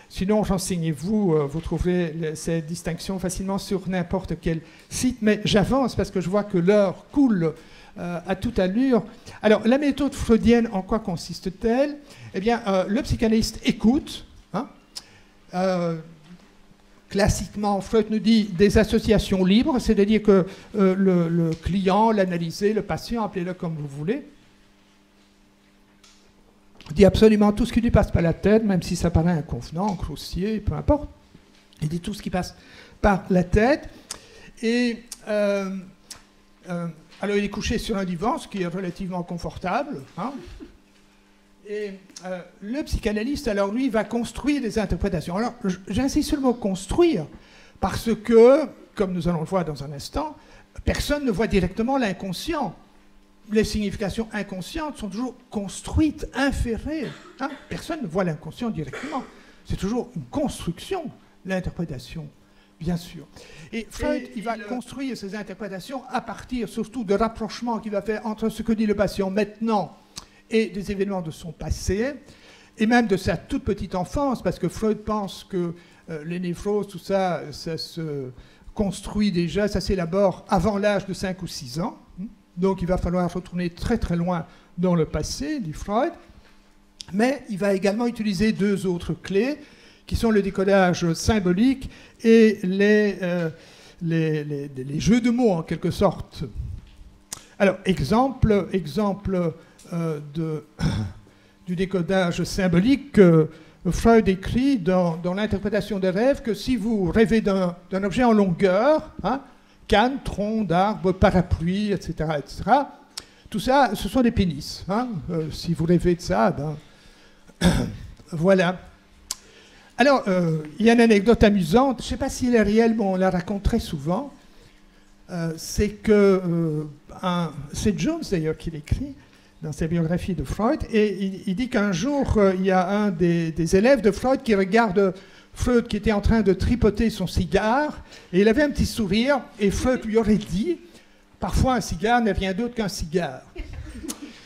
Sinon, renseignez-vous, vous trouverez ces distinctions facilement sur n'importe quel site. Mais j'avance parce que je vois que l'heure coule à toute allure. Alors, la méthode freudienne, en quoi consiste-t-elle? Eh bien, le psychanalyste écoute. Hein, classiquement, Freud nous dit des associations libres, c'est-à-dire que le client, l'analysé, le patient, appelez-le comme vous voulez, dit absolument tout ce qui lui passe par la tête, même si ça paraît inconvenant, grossier, peu importe. Il dit tout ce qui passe par la tête. Et alors il est couché sur un divan, ce qui est relativement confortable. Hein. Et le psychanalyste, alors lui, va construire des interprétations. Alors j'insiste sur le mot construire, parce que, comme nous allons le voir dans un instant, personne ne voit directement l'inconscient. Les significations inconscientes sont toujours construites, inférées. Hein. Personne ne voit l'inconscient directement. C'est toujours une construction, l'interprétation bien sûr. Et Freud, il va construire ses interprétations à partir surtout de rapprochements qu'il va faire entre ce que dit le patient maintenant et des événements de son passé, et même de sa toute petite enfance, parce que Freud pense que les névroses, tout ça, ça se construit déjà, ça s'élabore avant l'âge de 5 ou 6 ans. Donc il va falloir retourner très très loin dans le passé, dit Freud. Mais il va également utiliser deux autres clés, qui sont le décodage symbolique et les jeux de mots, en quelque sorte. Alors, exemple du décodage symbolique que Freud écrit dans l'interprétation des rêves, que si vous rêvez d'un objet en longueur, hein, canne, tronc d'arbre, parapluie, etc., tout ça, ce sont des pénis. Hein. Si vous rêvez de ça, ben, voilà. Alors, il y a une anecdote amusante, je ne sais pas s'il est réel, mais on la raconte très souvent. C'est que, c'est Jones d'ailleurs qui l'écrit dans sa biographie de Freud, et il dit qu'un jour, il y a un des élèves de Freud qui regarde Freud qui était en train de tripoter son cigare, et il avait un petit sourire, et Freud lui aurait dit, parfois un cigare n'est rien d'autre qu'un cigare.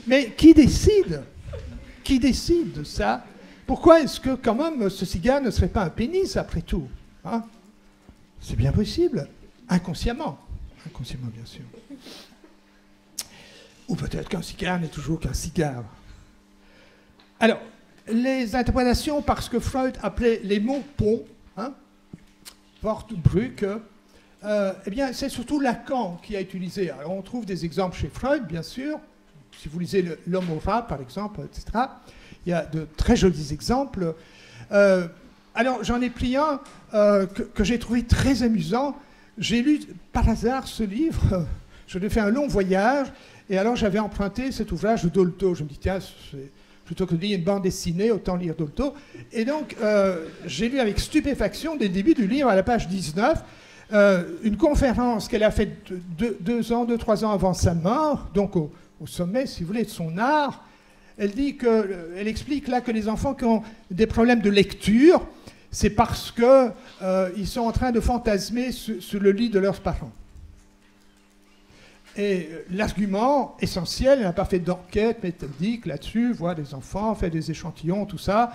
Mais qui décide de ça? Pourquoi est-ce que, quand même, ce cigare ne serait pas un pénis, après tout, hein? C'est bien possible, inconsciemment. Inconsciemment, bien sûr. Ou peut-être qu'un cigare n'est toujours qu'un cigare. Alors, les interprétations, parce que Freud appelait les mots ponts, hein, porte, bruc, eh bien, c'est surtout Lacan qui a utilisé. Alors, on trouve des exemples chez Freud, bien sûr. Si vous lisez L'homme au rat, par exemple, etc., il y a de très jolis exemples. Alors, j'en ai pris un que j'ai trouvé très amusant. J'ai lu par hasard ce livre. Je lui ai fait un long voyage. Et alors, j'avais emprunté cet ouvrage de Dolto. Je me dis, tiens, plutôt que de lire une bande dessinée, autant lire Dolto. Et donc, j'ai lu avec stupéfaction, dès le début du livre, à la page 19, une conférence qu'elle a faite 2-3 ans avant sa mort, donc au sommet, si vous voulez, de son art. Elle explique là que les enfants qui ont des problèmes de lecture, c'est parce qu'ils sont en train de fantasmer sur le lit de leurs parents. Et l'argument essentiel, elle n'a pas fait d'enquête méthodique là-dessus, voir des enfants, faire des échantillons, tout ça.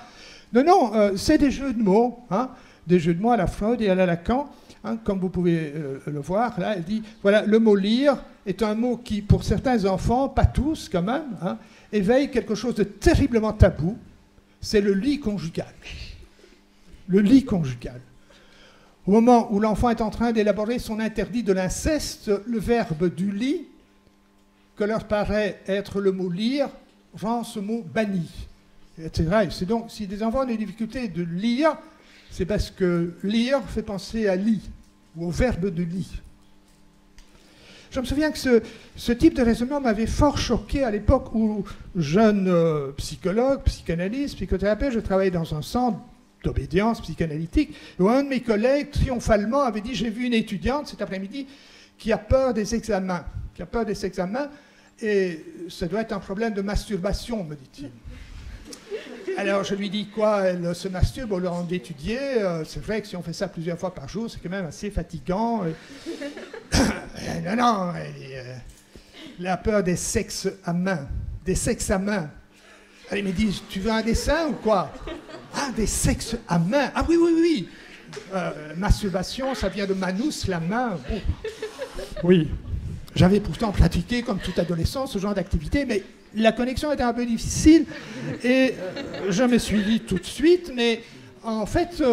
Non, c'est des jeux de mots, hein, des jeux de mots à la Freud et à la Lacan, hein, comme vous pouvez le voir. Là, elle dit, voilà, le mot lire est un mot qui, pour certains enfants, pas tous quand même, hein, éveille quelque chose de terriblement tabou, c'est le lit conjugal. Le lit conjugal. Au moment où l'enfant est en train d'élaborer son interdit de l'inceste, le verbe du lit, que leur paraît être le mot lire, rend ce mot banni, etc. Et c'est donc, si des enfants ont des difficultés de lire, c'est parce que lire fait penser à lit, ou au verbe de lit. Je me souviens que ce type de raisonnement m'avait fort choqué à l'époque où, jeune psychologue, psychanalyste, psychothérapeute, je travaillais dans un centre d'obédience psychanalytique, où un de mes collègues, triomphalement, avait dit, j'ai vu une étudiante cet après-midi qui a peur des examens, et ça doit être un problème de masturbation, me dit-il. Alors je lui dis quoi, elle se masturbe au lieu d'étudier, c'est vrai que si on fait ça plusieurs fois par jour, c'est quand même assez fatigant. Non, elle a peur des sexes à main, Elle me dit, tu veux un dessin ou quoi? Ah, des sexes à main. Ah oui. Masturbation, ça vient de manus, la main. Oh. Oui. J'avais pourtant pratiqué, comme tout adolescent, ce genre d'activité, mais la connexion était un peu difficile. Et je me suis dit tout de suite, mais en fait,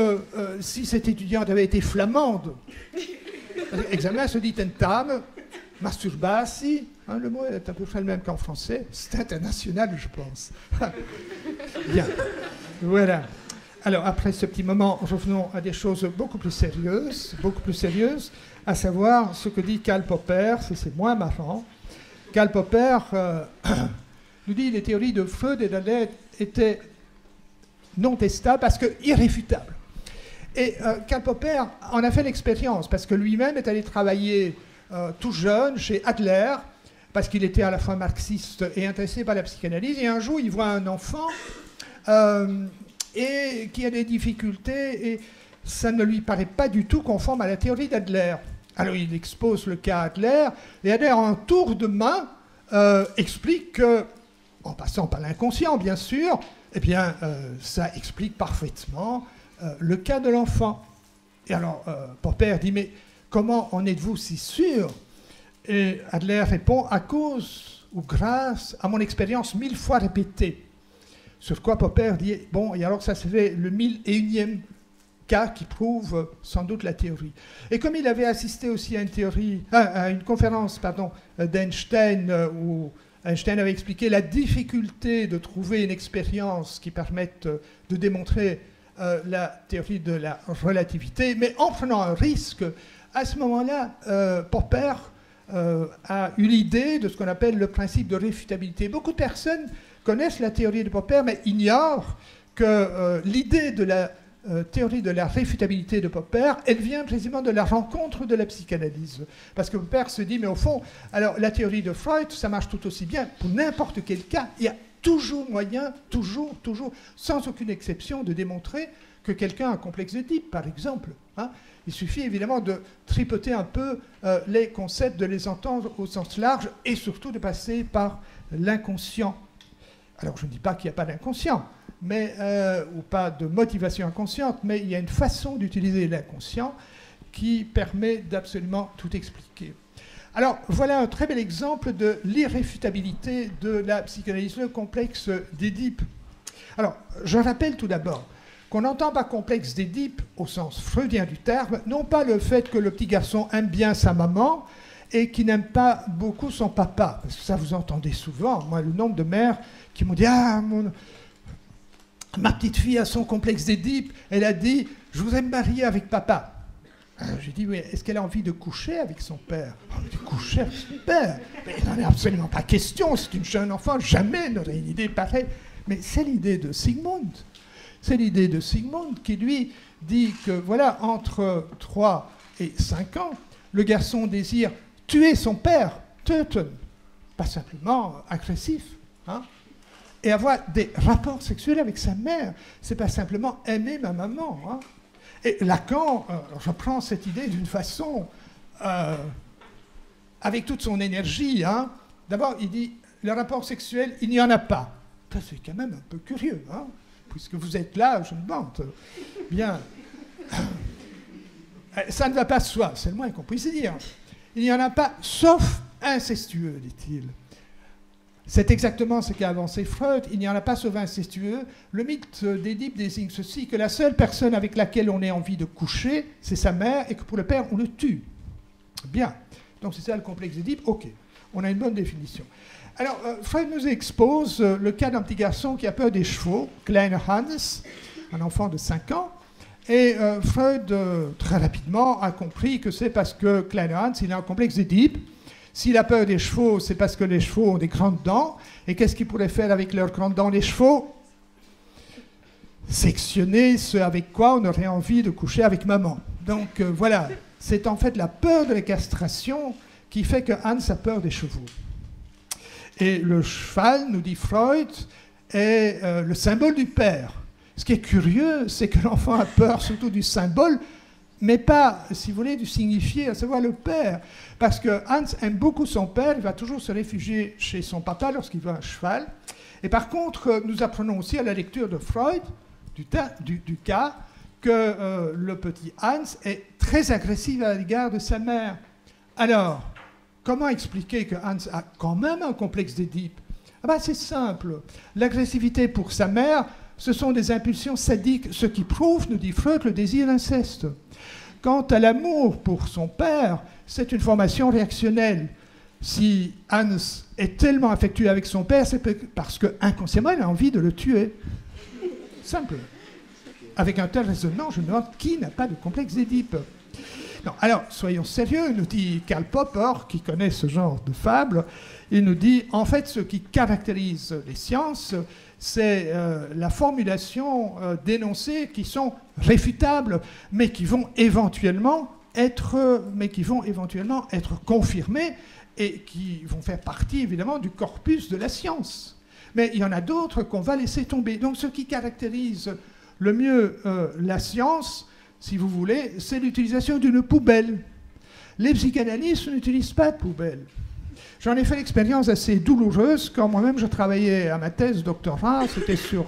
si cette étudiante avait été flamande, l'examen se dit tentam, masturbasi, hein, le mot est à peu près le même qu'en français, c'est international, je pense. Bien, voilà. Alors, après ce petit moment, revenons à des choses beaucoup plus sérieuses, à savoir ce que dit Karl Popper, c'est moins marrant. Karl Popper nous dit que les théories de Freud et d'Adler étaient non testables parce que irréfutables. Et Karl Popper en a fait l'expérience, parce que lui-même est allé travailler tout jeune chez Adler, parce qu'il était à la fois marxiste et intéressé par la psychanalyse, et un jour il voit un enfant et qui a des difficultés, et ça ne lui paraît pas du tout conforme à la théorie d'Adler. Alors il expose le cas Adler, et Adler, en un tour de main, explique que, en passant par l'inconscient bien sûr, eh bien, ça explique parfaitement le cas de l'enfant. Et alors, Popper dit, mais comment en êtes-vous si sûr? Et Adler répond, à cause ou grâce à mon expérience 1000 fois répétée. Sur quoi Popper dit, bon, et alors ça serait le 1001e cas qui prouve sans doute la théorie. Et comme il avait assisté aussi à une conférence d'Einstein, où Einstein avait expliqué la difficulté de trouver une expérience qui permette de démontrer la théorie de la relativité, mais en prenant un risque, à ce moment-là, Popper a eu l'idée de ce qu'on appelle le principe de réfutabilité. Beaucoup de personnes connaissent la théorie de Popper, mais ignorent que l'idée de la théorie de la réfutabilité de Popper, elle vient précisément de la rencontre de la psychanalyse. Parce que Popper se dit, mais au fond, alors la théorie de Freud, ça marche tout aussi bien pour n'importe quel cas. Il y a toujours moyen, toujours, sans aucune exception, de démontrer que quelqu'un a un complexe d'Oedipe, par exemple. Hein. Il suffit évidemment de tripoter un peu les concepts, de les entendre au sens large, et surtout de passer par l'inconscient. Alors je ne dis pas qu'il n'y a pas d'inconscient, ou pas de motivation inconsciente, mais il y a une façon d'utiliser l'inconscient qui permet d'absolument tout expliquer. Alors, voilà un très bel exemple de l'irréfutabilité de la psychanalyse, le complexe d'Oedipe. Alors, je rappelle tout d'abord qu'on entend par complexe d'Oedipe, au sens freudien du terme, non pas le fait que le petit garçon aime bien sa maman et qu'il n'aime pas beaucoup son papa, parce que ça vous entendez souvent, moi, le nombre de mères qui m'ont dit « Ah, ma petite fille a son complexe d'Oedipe, elle a dit « Je voudrais me marier avec papa ». J'ai dit, oui, est-ce qu'elle a envie de coucher avec son père? De coucher avec son père? Mais il n'en est absolument pas question, c'est une jeune enfant, jamais n'aurait une idée pareille. Mais c'est l'idée de Sigmund. C'est l'idée de Sigmund qui, lui, dit que, voilà, entre 3 et 5 ans, le garçon désire tuer son père, töten, pas simplement agressif, hein, et avoir des rapports sexuels avec sa mère. C'est pas simplement aimer ma maman, hein. Et Lacan reprend cette idée d'une façon, avec toute son énergie. Hein. D'abord, il dit, le rapport sexuel, il n'y en a pas. Ça, c'est quand même un peu curieux, hein, puisque vous êtes là, je me demande. Bien. Ça ne va pas de soi, c'est le moins qu'on puisse dire. Il n'y en a pas, sauf incestueux, dit-il. C'est exactement ce qu'a avancé Freud. Il n'y en a pas sauf incestueux. Le mythe d'Oedipe désigne ceci, que la seule personne avec laquelle on ait envie de coucher, c'est sa mère, et que pour le père, on le tue. Bien. Donc c'est ça le complexe d'Oedipe. OK. On a une bonne définition. Alors, Freud nous expose le cas d'un petit garçon qui a peur des chevaux, Kleiner Hans, un enfant de 5 ans. Et Freud, très rapidement, a compris que c'est parce que Kleiner Hans, il a un complexe d'Oedipe. S'il a peur des chevaux, c'est parce que les chevaux ont des grandes dents. Et qu'est-ce qu'ils pourraient faire avec leurs grandes dents, les chevaux? Sectionner ce avec quoi on aurait envie de coucher avec maman. Donc voilà, c'est en fait la peur de la castration qui fait que Hans a peur des chevaux. Et le cheval, nous dit Freud, est le symbole du père. Ce qui est curieux, c'est que l'enfant a peur surtout du symbole, mais pas, si vous voulez, du signifié, à savoir le père. Parce que Hans aime beaucoup son père, il va toujours se réfugier chez son papa lorsqu'il veut un cheval. Et par contre, nous apprenons aussi à la lecture de Freud, du cas, que le petit Hans est très agressif à l'égard de sa mère. Alors, comment expliquer que Hans a quand même un complexe d'Oedipe? Ah ben, c'est simple. L'agressivité pour sa mère, ce sont des impulsions sadiques, ce qui prouve, nous dit Freud, le désir d'inceste. Quant à l'amour pour son père, c'est une formation réactionnelle. Si Hans est tellement affectueux avec son père, c'est parce qu'inconsciemment, il a envie de le tuer. Simple. Avec un tel raisonnement, je me demande qui n'a pas de complexe d'Oedipe. Non, alors, soyons sérieux, nous dit Karl Popper, qui connaît ce genre de fable, il nous dit, en fait, ce qui caractérise les sciences, c'est la formulation d'énoncés qui sont réfutables, mais qui vont éventuellement être confirmés et qui vont faire partie, évidemment, du corpus de la science. Mais il y en a d'autres qu'on va laisser tomber. Donc, ce qui caractérise le mieux la science, si vous voulez, c'est l'utilisation d'une poubelle. Les psychanalystes n'utilisent pas de poubelle. J'en ai fait l'expérience assez douloureuse quand moi-même je travaillais à ma thèse doctorat, c'était sur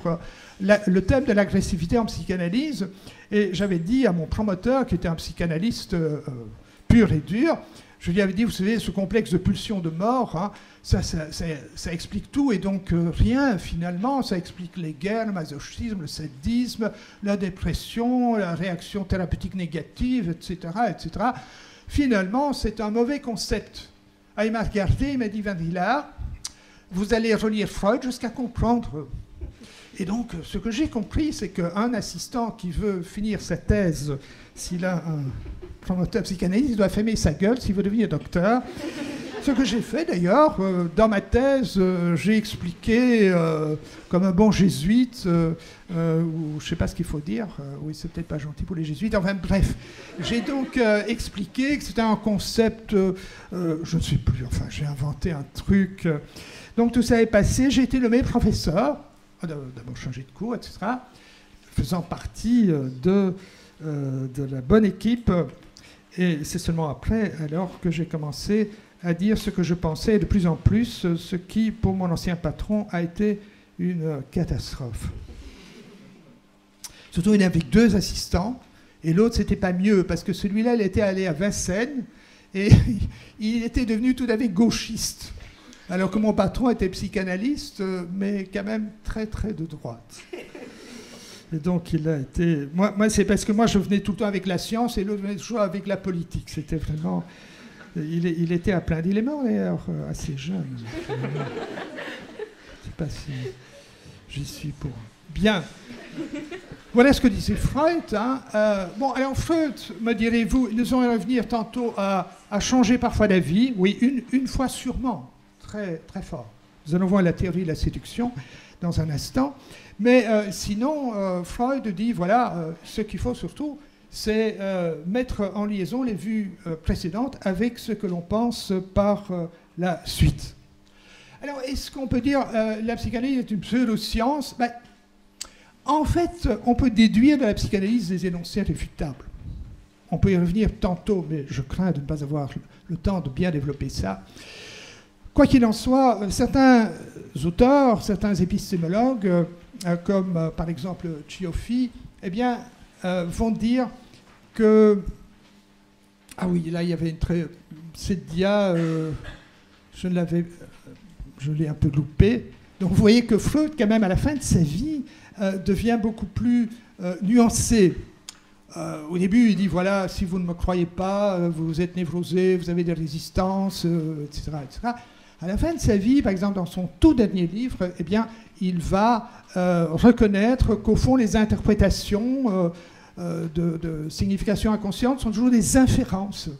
le thème de l'agressivité en psychanalyse, et j'avais dit à mon promoteur, qui était un psychanalyste pur et dur, je lui avais dit, vous savez, ce complexe de pulsion de mort, hein, ça explique tout, et donc rien finalement, ça explique les guerres, le masochisme, le sadisme, la dépression, la réaction thérapeutique négative, etc., etc. Finalement, c'est un mauvais concept. Ah, il m'a regardé, il m'a dit, Van Villard, vous allez relire Freud jusqu'à comprendre. Et donc, ce que j'ai compris, c'est qu'un assistant qui veut finir sa thèse, s'il a un promoteur psychanalyste, il doit fermer sa gueule s'il veut devenir docteur. Ce que j'ai fait d'ailleurs, dans ma thèse, j'ai expliqué, comme un bon jésuite, ou je ne sais pas ce qu'il faut dire, oui, c'est peut-être pas gentil pour les jésuites, enfin bref, j'ai donc expliqué que c'était un concept, je ne sais plus, enfin j'ai inventé un truc. Donc tout ça est passé, j'ai été nommé professeur, d'abord changé de cours, etc., faisant partie de la bonne équipe, et c'est seulement après alors que j'ai commencé à dire ce que je pensais de plus en plus, ce qui, pour mon ancien patron, a été une catastrophe. Surtout, il avait deux assistants, et l'autre, c'était pas mieux, parce que celui-là, il était allé à Vincennes, et il était devenu tout à fait gauchiste. Alors que mon patron était psychanalyste, mais quand même très, très de droite. Et donc, il a été... Moi c'est parce que moi, je venais tout le temps avec la science, et l'autre venait toujours avec la politique. C'était vraiment... Il était à plaindre. Il est mort d'ailleurs assez jeune. Je ne sais pas si j'y suis pour. Bien. Voilà ce que disait Freud. Hein. Bon, alors Freud, me direz-vous, nous allons revenir tantôt à changer parfois d'avis. Oui, une fois sûrement. Très, très fort. Nous allons voir la théorie de la séduction dans un instant. Mais sinon, Freud dit, voilà, ce qu'il faut surtout, c'est mettre en liaison les vues précédentes avec ce que l'on pense par la suite. Alors, est-ce qu'on peut dire la psychanalyse est une pseudo-science? Ben, en fait, on peut déduire de la psychanalyse des énoncés réfutables. On peut y revenir tantôt, mais je crains de ne pas avoir le temps de bien développer ça. Quoi qu'il en soit, certains auteurs, certains épistémologues, comme par exemple Cioffi, eh bien, vont dire que... Ah oui, là, il y avait une très... Cette dia, je l'ai un peu loupée. Donc, vous voyez que Freud, quand même, à la fin de sa vie, devient beaucoup plus nuancé. Au début, il dit, voilà, si vous ne me croyez pas, vous êtes névrosé, vous avez des résistances, etc., etc. À la fin de sa vie, par exemple, dans son tout dernier livre, eh bien, il va reconnaître qu'au fond, les interprétations de signification inconsciente sont toujours des inférences.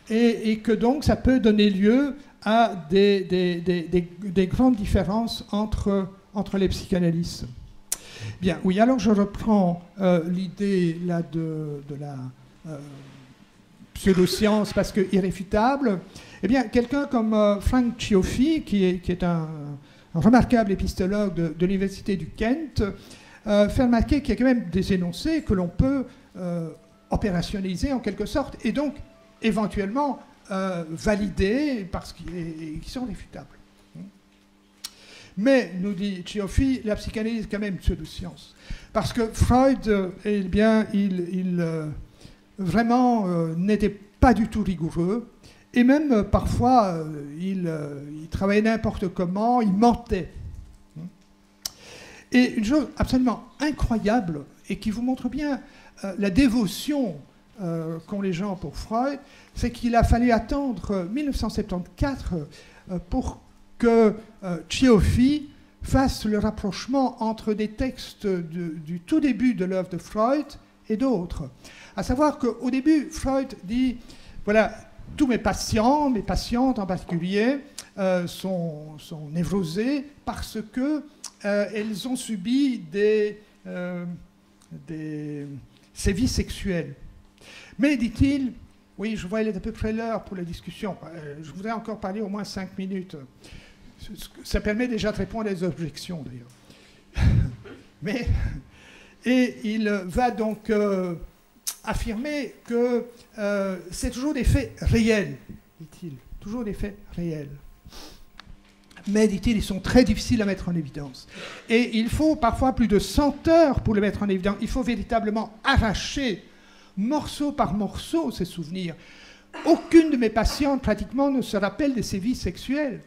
Et que donc, ça peut donner lieu à des grandes différences entre les psychanalystes. Bien, oui, alors je reprends l'idée là de la pseudoscience parce que irréfutable. Eh bien, quelqu'un comme Frank Cioffi, qui est un remarquable épistologue de l'Université du Kent, fait remarquer qu'il y a quand même des énoncés que l'on peut opérationnaliser en quelque sorte, et donc éventuellement valider parce qu'ils sont réfutables. Mais, nous dit Cioffi, la psychanalyse est quand même une pseudo-science. Parce que Freud, eh bien, il vraiment n'était pas du tout rigoureux. Et même, parfois, il travaillait n'importe comment, il mentait. Et une chose absolument incroyable, et qui vous montre bien la dévotion qu'ont les gens pour Freud, c'est qu'il a fallu attendre 1974 pour que Cioffi fasse le rapprochement entre des textes du tout début de l'œuvre de Freud et d'autres. À savoir qu'au début, Freud dit, voilà, tous mes patients, mes patientes en particulier, sont névrosées parce qu'elles ont subi des sévices sexuels. Mais, dit-il, oui, je vois, il est à peu près l'heure pour la discussion. Je voudrais encore parler au moins 5 minutes. Ça permet déjà de répondre à des objections, d'ailleurs. Et il va donc affirmer que c'est toujours des faits réels, dit-il, toujours des faits réels. Mais, dit-il, ils sont très difficiles à mettre en évidence. Et il faut parfois plus de 100 heures pour les mettre en évidence. Il faut véritablement arracher, morceau par morceau, ces souvenirs. Aucune de mes patientes, pratiquement, ne se rappelle de ses vies sexuelles.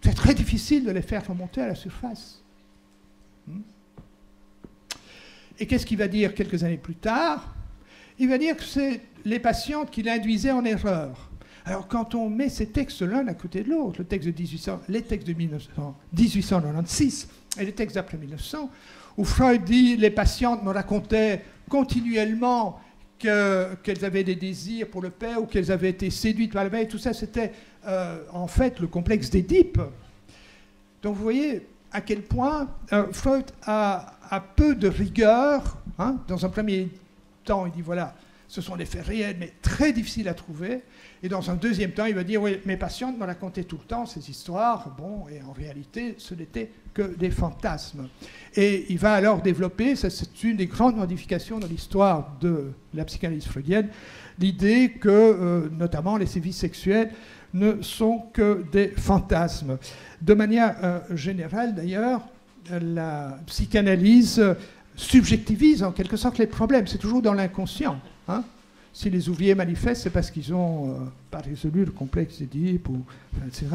C'est très difficile de les faire remonter à la surface. Et qu'est-ce qu'il va dire quelques années plus tard? Il va dire que c'est les patientes qui l'induisaient en erreur. Alors, quand on met ces textes l'un à côté de l'autre, les textes de 1896 et les textes d'après 1900, où Freud dit les patientes me racontaient continuellement qu'elles avaient des désirs pour le père ou qu'elles avaient été séduites par le père, et tout ça, c'était en fait le complexe d'Édipe. Donc, vous voyez à quel point Freud a peu de rigueur. Hein. Dans un premier temps, il dit voilà, ce sont des faits réels, mais très difficiles à trouver. Et dans un deuxième temps, il va dire, oui, mes patientes me racontaient tout le temps ces histoires, bon, et en réalité, ce n'était que des fantasmes. Et il va alors développer, c'est une des grandes modifications dans l'histoire de la psychanalyse freudienne, l'idée que, notamment, les sévices sexuels ne sont que des fantasmes. De manière générale, d'ailleurs, la psychanalyse subjectivise en quelque sorte les problèmes. C'est toujours dans l'inconscient, hein. Si les ouvriers manifestent, c'est parce qu'ils n'ont pas résolu le complexe d'Édipe, etc.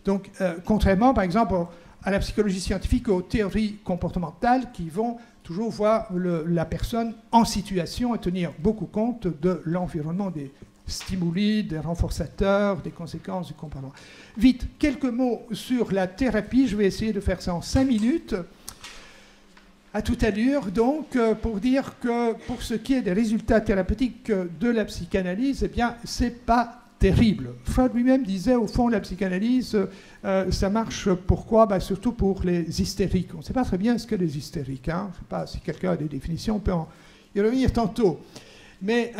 Donc, contrairement, par exemple, à la psychologie scientifique, aux théories comportementales qui vont toujours voir la personne en situation et tenir beaucoup compte de l'environnement, des stimuli, des renforçateurs, des conséquences du comportement. Vite, quelques mots sur la thérapie. Je vais essayer de faire ça en 5 minutes. À toute allure, donc, pour dire que pour ce qui est des résultats thérapeutiques de la psychanalyse, eh bien, c'est pas terrible. Freud lui-même disait, au fond, la psychanalyse, ça marche pourquoi? Surtout pour les hystériques. On ne sait pas très bien ce que les hystériques. Hein. Je ne sais pas si quelqu'un a des définitions, on peut y revenir tantôt. Mais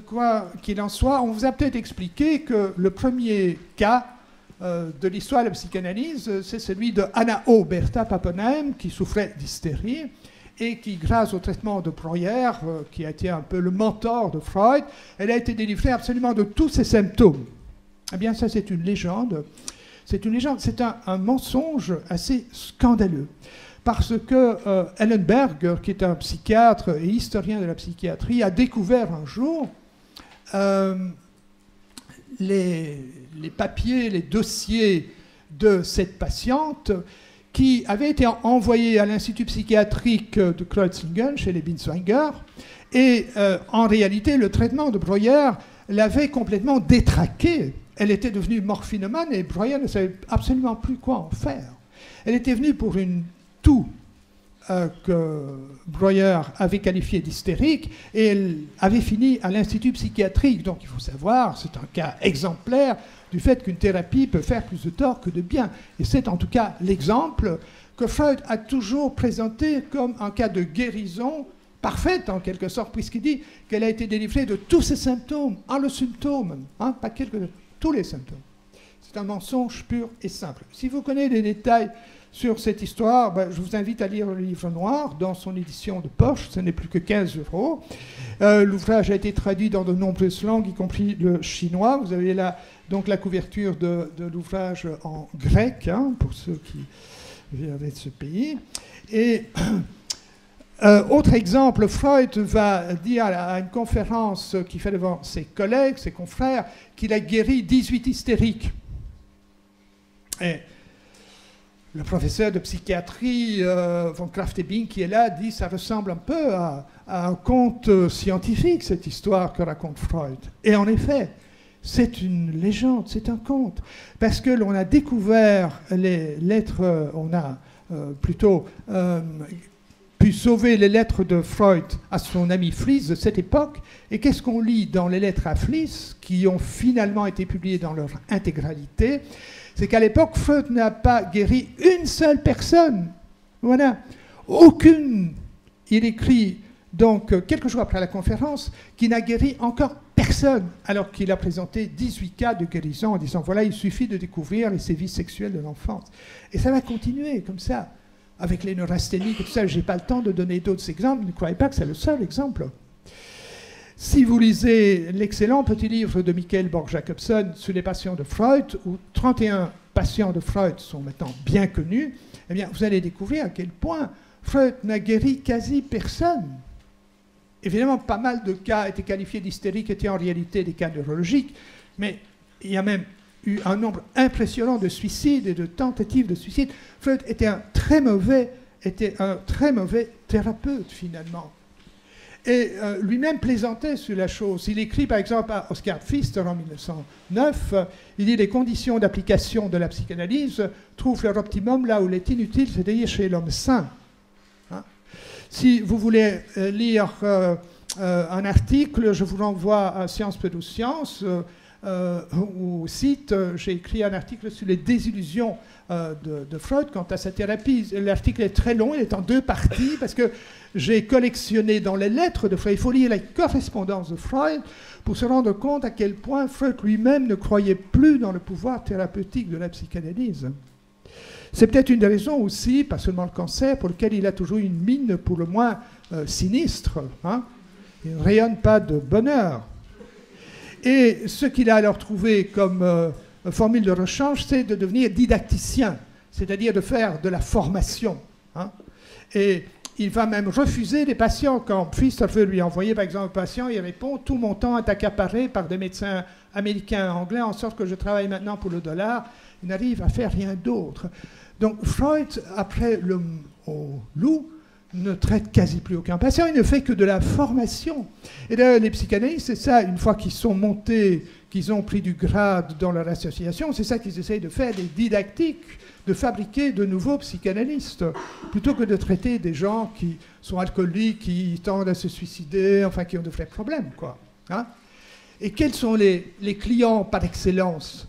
quoi qu'il en soit, on vous a peut-être expliqué que le premier cas de l'histoire de la psychanalyse, c'est celui de Anna O. Bertha Pappenheim, qui souffrait d'hystérie et qui, grâce au traitement de Breuer, qui a été un peu le mentor de Freud, elle a été délivrée absolument de tous ses symptômes. Eh bien, ça, c'est une légende. C'est une légende, c'est un mensonge assez scandaleux. Parce que Ellenberger, qui est un psychiatre et historien de la psychiatrie, a découvert un jour les papiers, les dossiers de cette patiente qui avaient été envoyés à l'Institut psychiatrique de Kreuzlingen, chez les Binswanger, et en réalité, le traitement de Breuer l'avait complètement détraquée. Elle était devenue morphinomane et Breuer ne savait absolument plus quoi en faire. Elle était venue pour une toux que Breuer avait qualifié d'hystérique, et elle avait fini à l'Institut psychiatrique. Donc il faut savoir, c'est un cas exemplaire du fait qu'une thérapie peut faire plus de tort que de bien. Et c'est en tout cas l'exemple que Freud a toujours présenté comme un cas de guérison parfaite, en quelque sorte, puisqu'il dit qu'elle a été délivrée de tous ses symptômes, le symptôme, hein, pas tous les symptômes. C'est un mensonge pur et simple. Si vous connaissez des détails sur cette histoire, je vous invite à lire le livre noir dans son édition de poche, ce n'est plus que 15 €. L'ouvrage a été traduit dans de nombreuses langues, y compris le chinois. Vous avez là donc la couverture de l'ouvrage en grec, hein, pour ceux qui viennent de ce pays. Et autre exemple, Freud va dire à une conférence qu'il fait devant ses collègues, ses confrères, qu'il a guéri 18 hystériques. Et le professeur de psychiatrie, von Kraftebing, qui est là, dit que ça ressemble un peu à un conte scientifique, cette histoire que raconte Freud. Et en effet, c'est une légende, c'est un conte. Parce que l'on a découvert les lettres, on a plutôt pu sauver les lettres de Freud à son ami Fliess de cette époque. Et qu'est-ce qu'on lit dans les lettres à Fliess, qui ont finalement été publiées dans leur intégralité? C'est qu'à l'époque, Freud n'a pas guéri une seule personne. Voilà. Aucune. Il écrit, donc, quelques jours après la conférence, qu'il n'a guéri encore personne, alors qu'il a présenté 18 cas de guérison en disant, voilà, il suffit de découvrir les sévices sexuels de l'enfance. Et ça va continuer comme ça. avec les neurasthéniques et tout ça. Je n'ai pas le temps de donner d'autres exemples. Ne croyez pas que c'est le seul exemple. Si vous lisez l'excellent petit livre de Michael Borg-Jacobson sur les patients de Freud, où 31 patients de Freud sont maintenant bien connus, eh bien, vous allez découvrir à quel point Freud n'a guéri quasi personne. Évidemment, pas mal de cas étaient qualifiés d'hystériques, étaient en réalité des cas neurologiques, mais il y a même eu un nombre impressionnant de suicides et de tentatives de suicide. Freud était un très mauvais thérapeute, finalement. Et lui-même plaisantait sur la chose. Il écrit, par exemple, à Oscar Pfister en 1909, il dit « Les conditions d'application de la psychanalyse trouvent leur optimum là où il est inutile, c'est-à-dire chez l'homme sain. » Si vous voulez lire un article, je vous renvoie à Sciences Pseudosciences, au site, j'ai écrit un article sur les désillusions de Freud quant à sa thérapie. L'article est très long, il est en 2 parties, parce que j'ai collectionné dans les lettres de Freud. Il faut lire la correspondance de Freud pour se rendre compte à quel point Freud lui-même ne croyait plus dans le pouvoir thérapeutique de la psychanalyse. C'est peut-être une des raisons aussi, pas seulement le cancer, pour lequel il a toujours une mine pour le moins sinistre. Hein. Il ne rayonne pas de bonheur. Et ce qu'il a alors trouvé comme formule de rechange, c'est de devenir didacticien, c'est-à-dire de faire de la formation. Hein. Et il va même refuser des patients. Quand Pfister veut lui envoyer, par exemple, un patient, il répond « Tout mon temps est accaparé par des médecins américains et anglais, en sorte que je travaille maintenant pour le dollar. Il n'arrive à faire rien d'autre. » Donc Freud, après le loup, ne traite quasi plus aucun patient. Il ne fait que de la formation. Et d'ailleurs, les psychanalystes, c'est ça, une fois qu'ils sont montés, qu'ils ont pris du grade dans leur association, c'est ça qu'ils essayent de faire, des didactiques, de fabriquer de nouveaux psychanalystes, plutôt que de traiter des gens qui sont alcooliques, qui tendent à se suicider, enfin qui ont de vrais problèmes, quoi. Hein. Et quels sont les clients par excellence?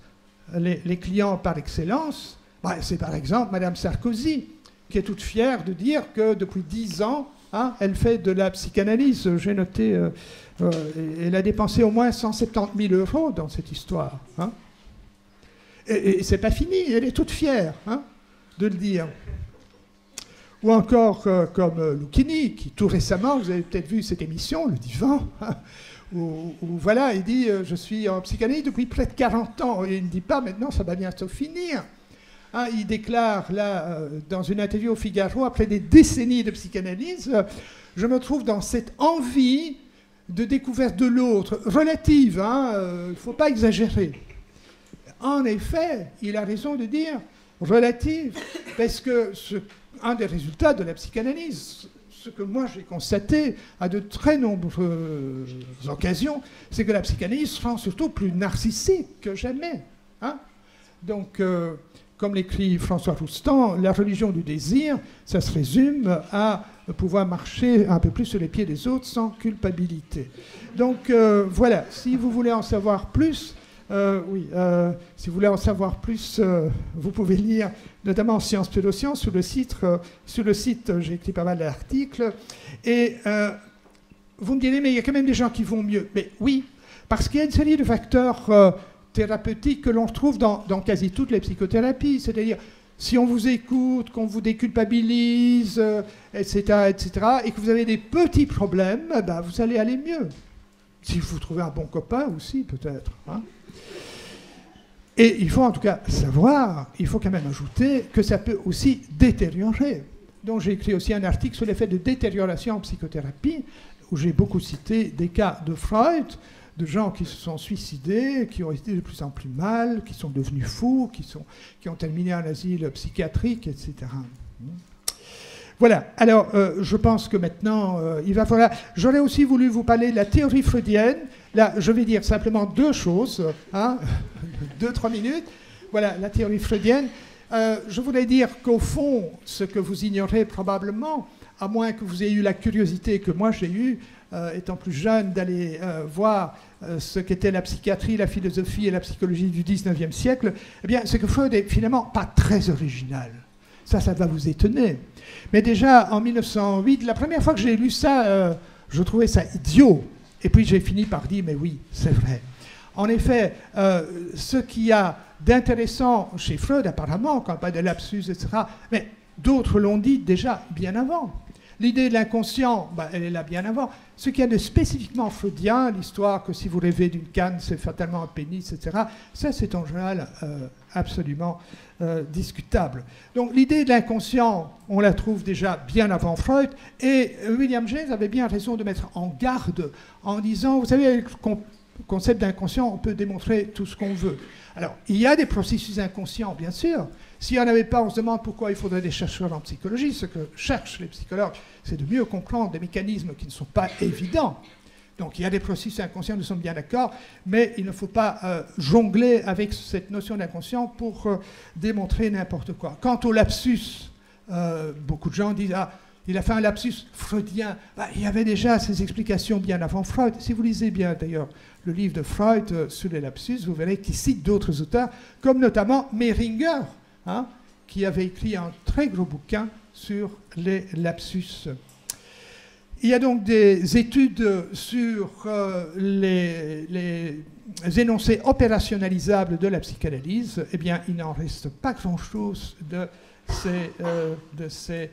Les clients par excellence, bah, c'est par exemple Madame Sarkozy, qui est toute fière de dire que depuis 10 ans, hein, elle fait de la psychanalyse. J'ai noté, elle a dépensé au moins 170 000 € dans cette histoire. Hein. Et c'est pas fini, elle est toute fière, hein, de le dire. Ou encore comme Lucchini, qui tout récemment, vous avez peut-être vu cette émission, Le Divan, hein, où voilà, il dit je suis en psychanalyse depuis près de 40 ans, et il ne dit pas maintenant ça va bientôt finir. Hein, il déclare là, dans une interview au Figaro, après des décennies de psychanalyse, je me trouve dans cette envie de découverte de l'autre, relative, hein, il ne faut pas exagérer. En effet, il a raison de dire relative, parce que un des résultats de la psychanalyse, ce que moi j'ai constaté à de très nombreuses occasions, c'est que la psychanalyse rend surtout plus narcissique que jamais. Hein. Donc, comme l'écrit François Roustan, la religion du désir, ça se résume à pouvoir marcher un peu plus sur les pieds des autres sans culpabilité. Donc voilà, si vous voulez en savoir plus, si vous voulez en savoir plus, vous pouvez lire notamment Sciences Pseudosciences sur le site, j'ai écrit pas mal d'articles, et vous me direz, mais il y a quand même des gens qui vont mieux. Mais oui, parce qu'il y a une série de facteurs thérapeutiques que l'on retrouve dans quasi toutes les psychothérapies, c'est-à-dire si on vous écoute, qu'on vous déculpabilise, etc., et que vous avez des petits problèmes, ben, vous allez aller mieux. Si vous trouvez un bon copain aussi, peut-être. Hein. Et il faut en tout cas savoir, il faut quand même ajouter que ça peut aussi détériorer. Donc j'ai écrit aussi un article sur l'effet de détérioration en psychothérapie, où j'ai beaucoup cité des cas de Freud, de gens qui se sont suicidés, qui ont été de plus en plus mal, qui sont devenus fous, qui ont terminé en asile psychiatrique, etc. Voilà, alors je pense que maintenant, il va falloir... J'aurais aussi voulu vous parler de la théorie freudienne. Là, je vais dire simplement 2 choses, hein, 2-3 minutes. Voilà, la théorie freudienne. Je voulais dire qu'au fond, ce que vous ignorez probablement, à moins que vous ayez eu la curiosité que moi j'ai eue, étant plus jeune, d'aller voir ce qu'était la psychiatrie, la philosophie et la psychologie du 19e siècle, eh bien, c'est que Freud n'est finalement pas très original. Ça va vous étonner. Mais déjà, en 1908, la première fois que j'ai lu ça, je trouvais ça idiot. Et puis j'ai fini par dire, mais oui, c'est vrai. En effet, ce qu'il y a d'intéressant chez Freud, apparemment, quand pas de lapsus, etc., mais d'autres l'ont dit déjà bien avant. L'idée de l'inconscient, elle est là bien avant. Ce qu'il y a de spécifiquement freudien, l'histoire que si vous rêvez d'une canne, c'est fatalement un pénis, etc., ça c'est en général absolument discutable. Donc l'idée de l'inconscient, on la trouve déjà bien avant Freud, et William James avait bien raison de mettre en garde en disant, vous savez, avec le concept d'inconscient, on peut démontrer tout ce qu'on veut. Alors, il y a des processus inconscients, bien sûr. S'il n'y en avait pas, on se demande pourquoi il faudrait des chercheurs en psychologie. Ce que cherchent les psychologues, c'est de mieux comprendre des mécanismes qui ne sont pas évidents. Donc, il y a des processus inconscients, nous sommes bien d'accord, mais il ne faut pas jongler avec cette notion d'inconscient pour démontrer n'importe quoi. Quant au lapsus, beaucoup de gens disent « Ah, il a fait un lapsus freudien. » Il y avait déjà ces explications bien avant Freud. Si vous lisez bien, d'ailleurs, le livre de Freud sur les lapsus, vous verrez qu'il cite d'autres auteurs, comme notamment Mehringer, qui avait écrit un très gros bouquin sur les lapsus. Il y a donc des études sur les énoncés opérationnalisables de la psychanalyse. Eh bien, il n'en reste pas grand-chose de ces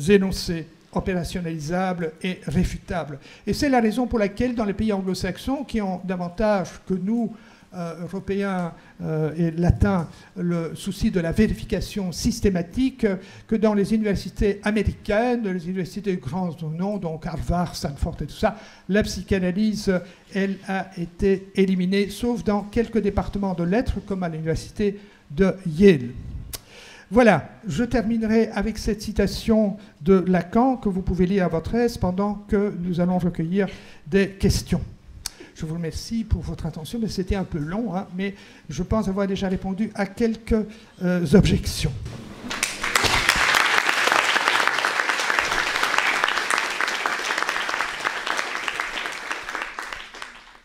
énoncés opérationnalisables et réfutables. Et c'est la raison pour laquelle, dans les pays anglo-saxons, qui ont davantage que nous, Européens et Latins, le souci de la vérification systématique, que dans les universités américaines, les universités de grands noms, donc Harvard, Stanford et tout ça, la psychanalyse, elle a été éliminée, sauf dans quelques départements de lettres, comme à l'université de Yale. Voilà, je terminerai avec cette citation de Lacan que vous pouvez lire à votre aise pendant que nous allons recueillir des questions. Je vous remercie pour votre attention, mais c'était un peu long, mais je pense avoir déjà répondu à quelques objections.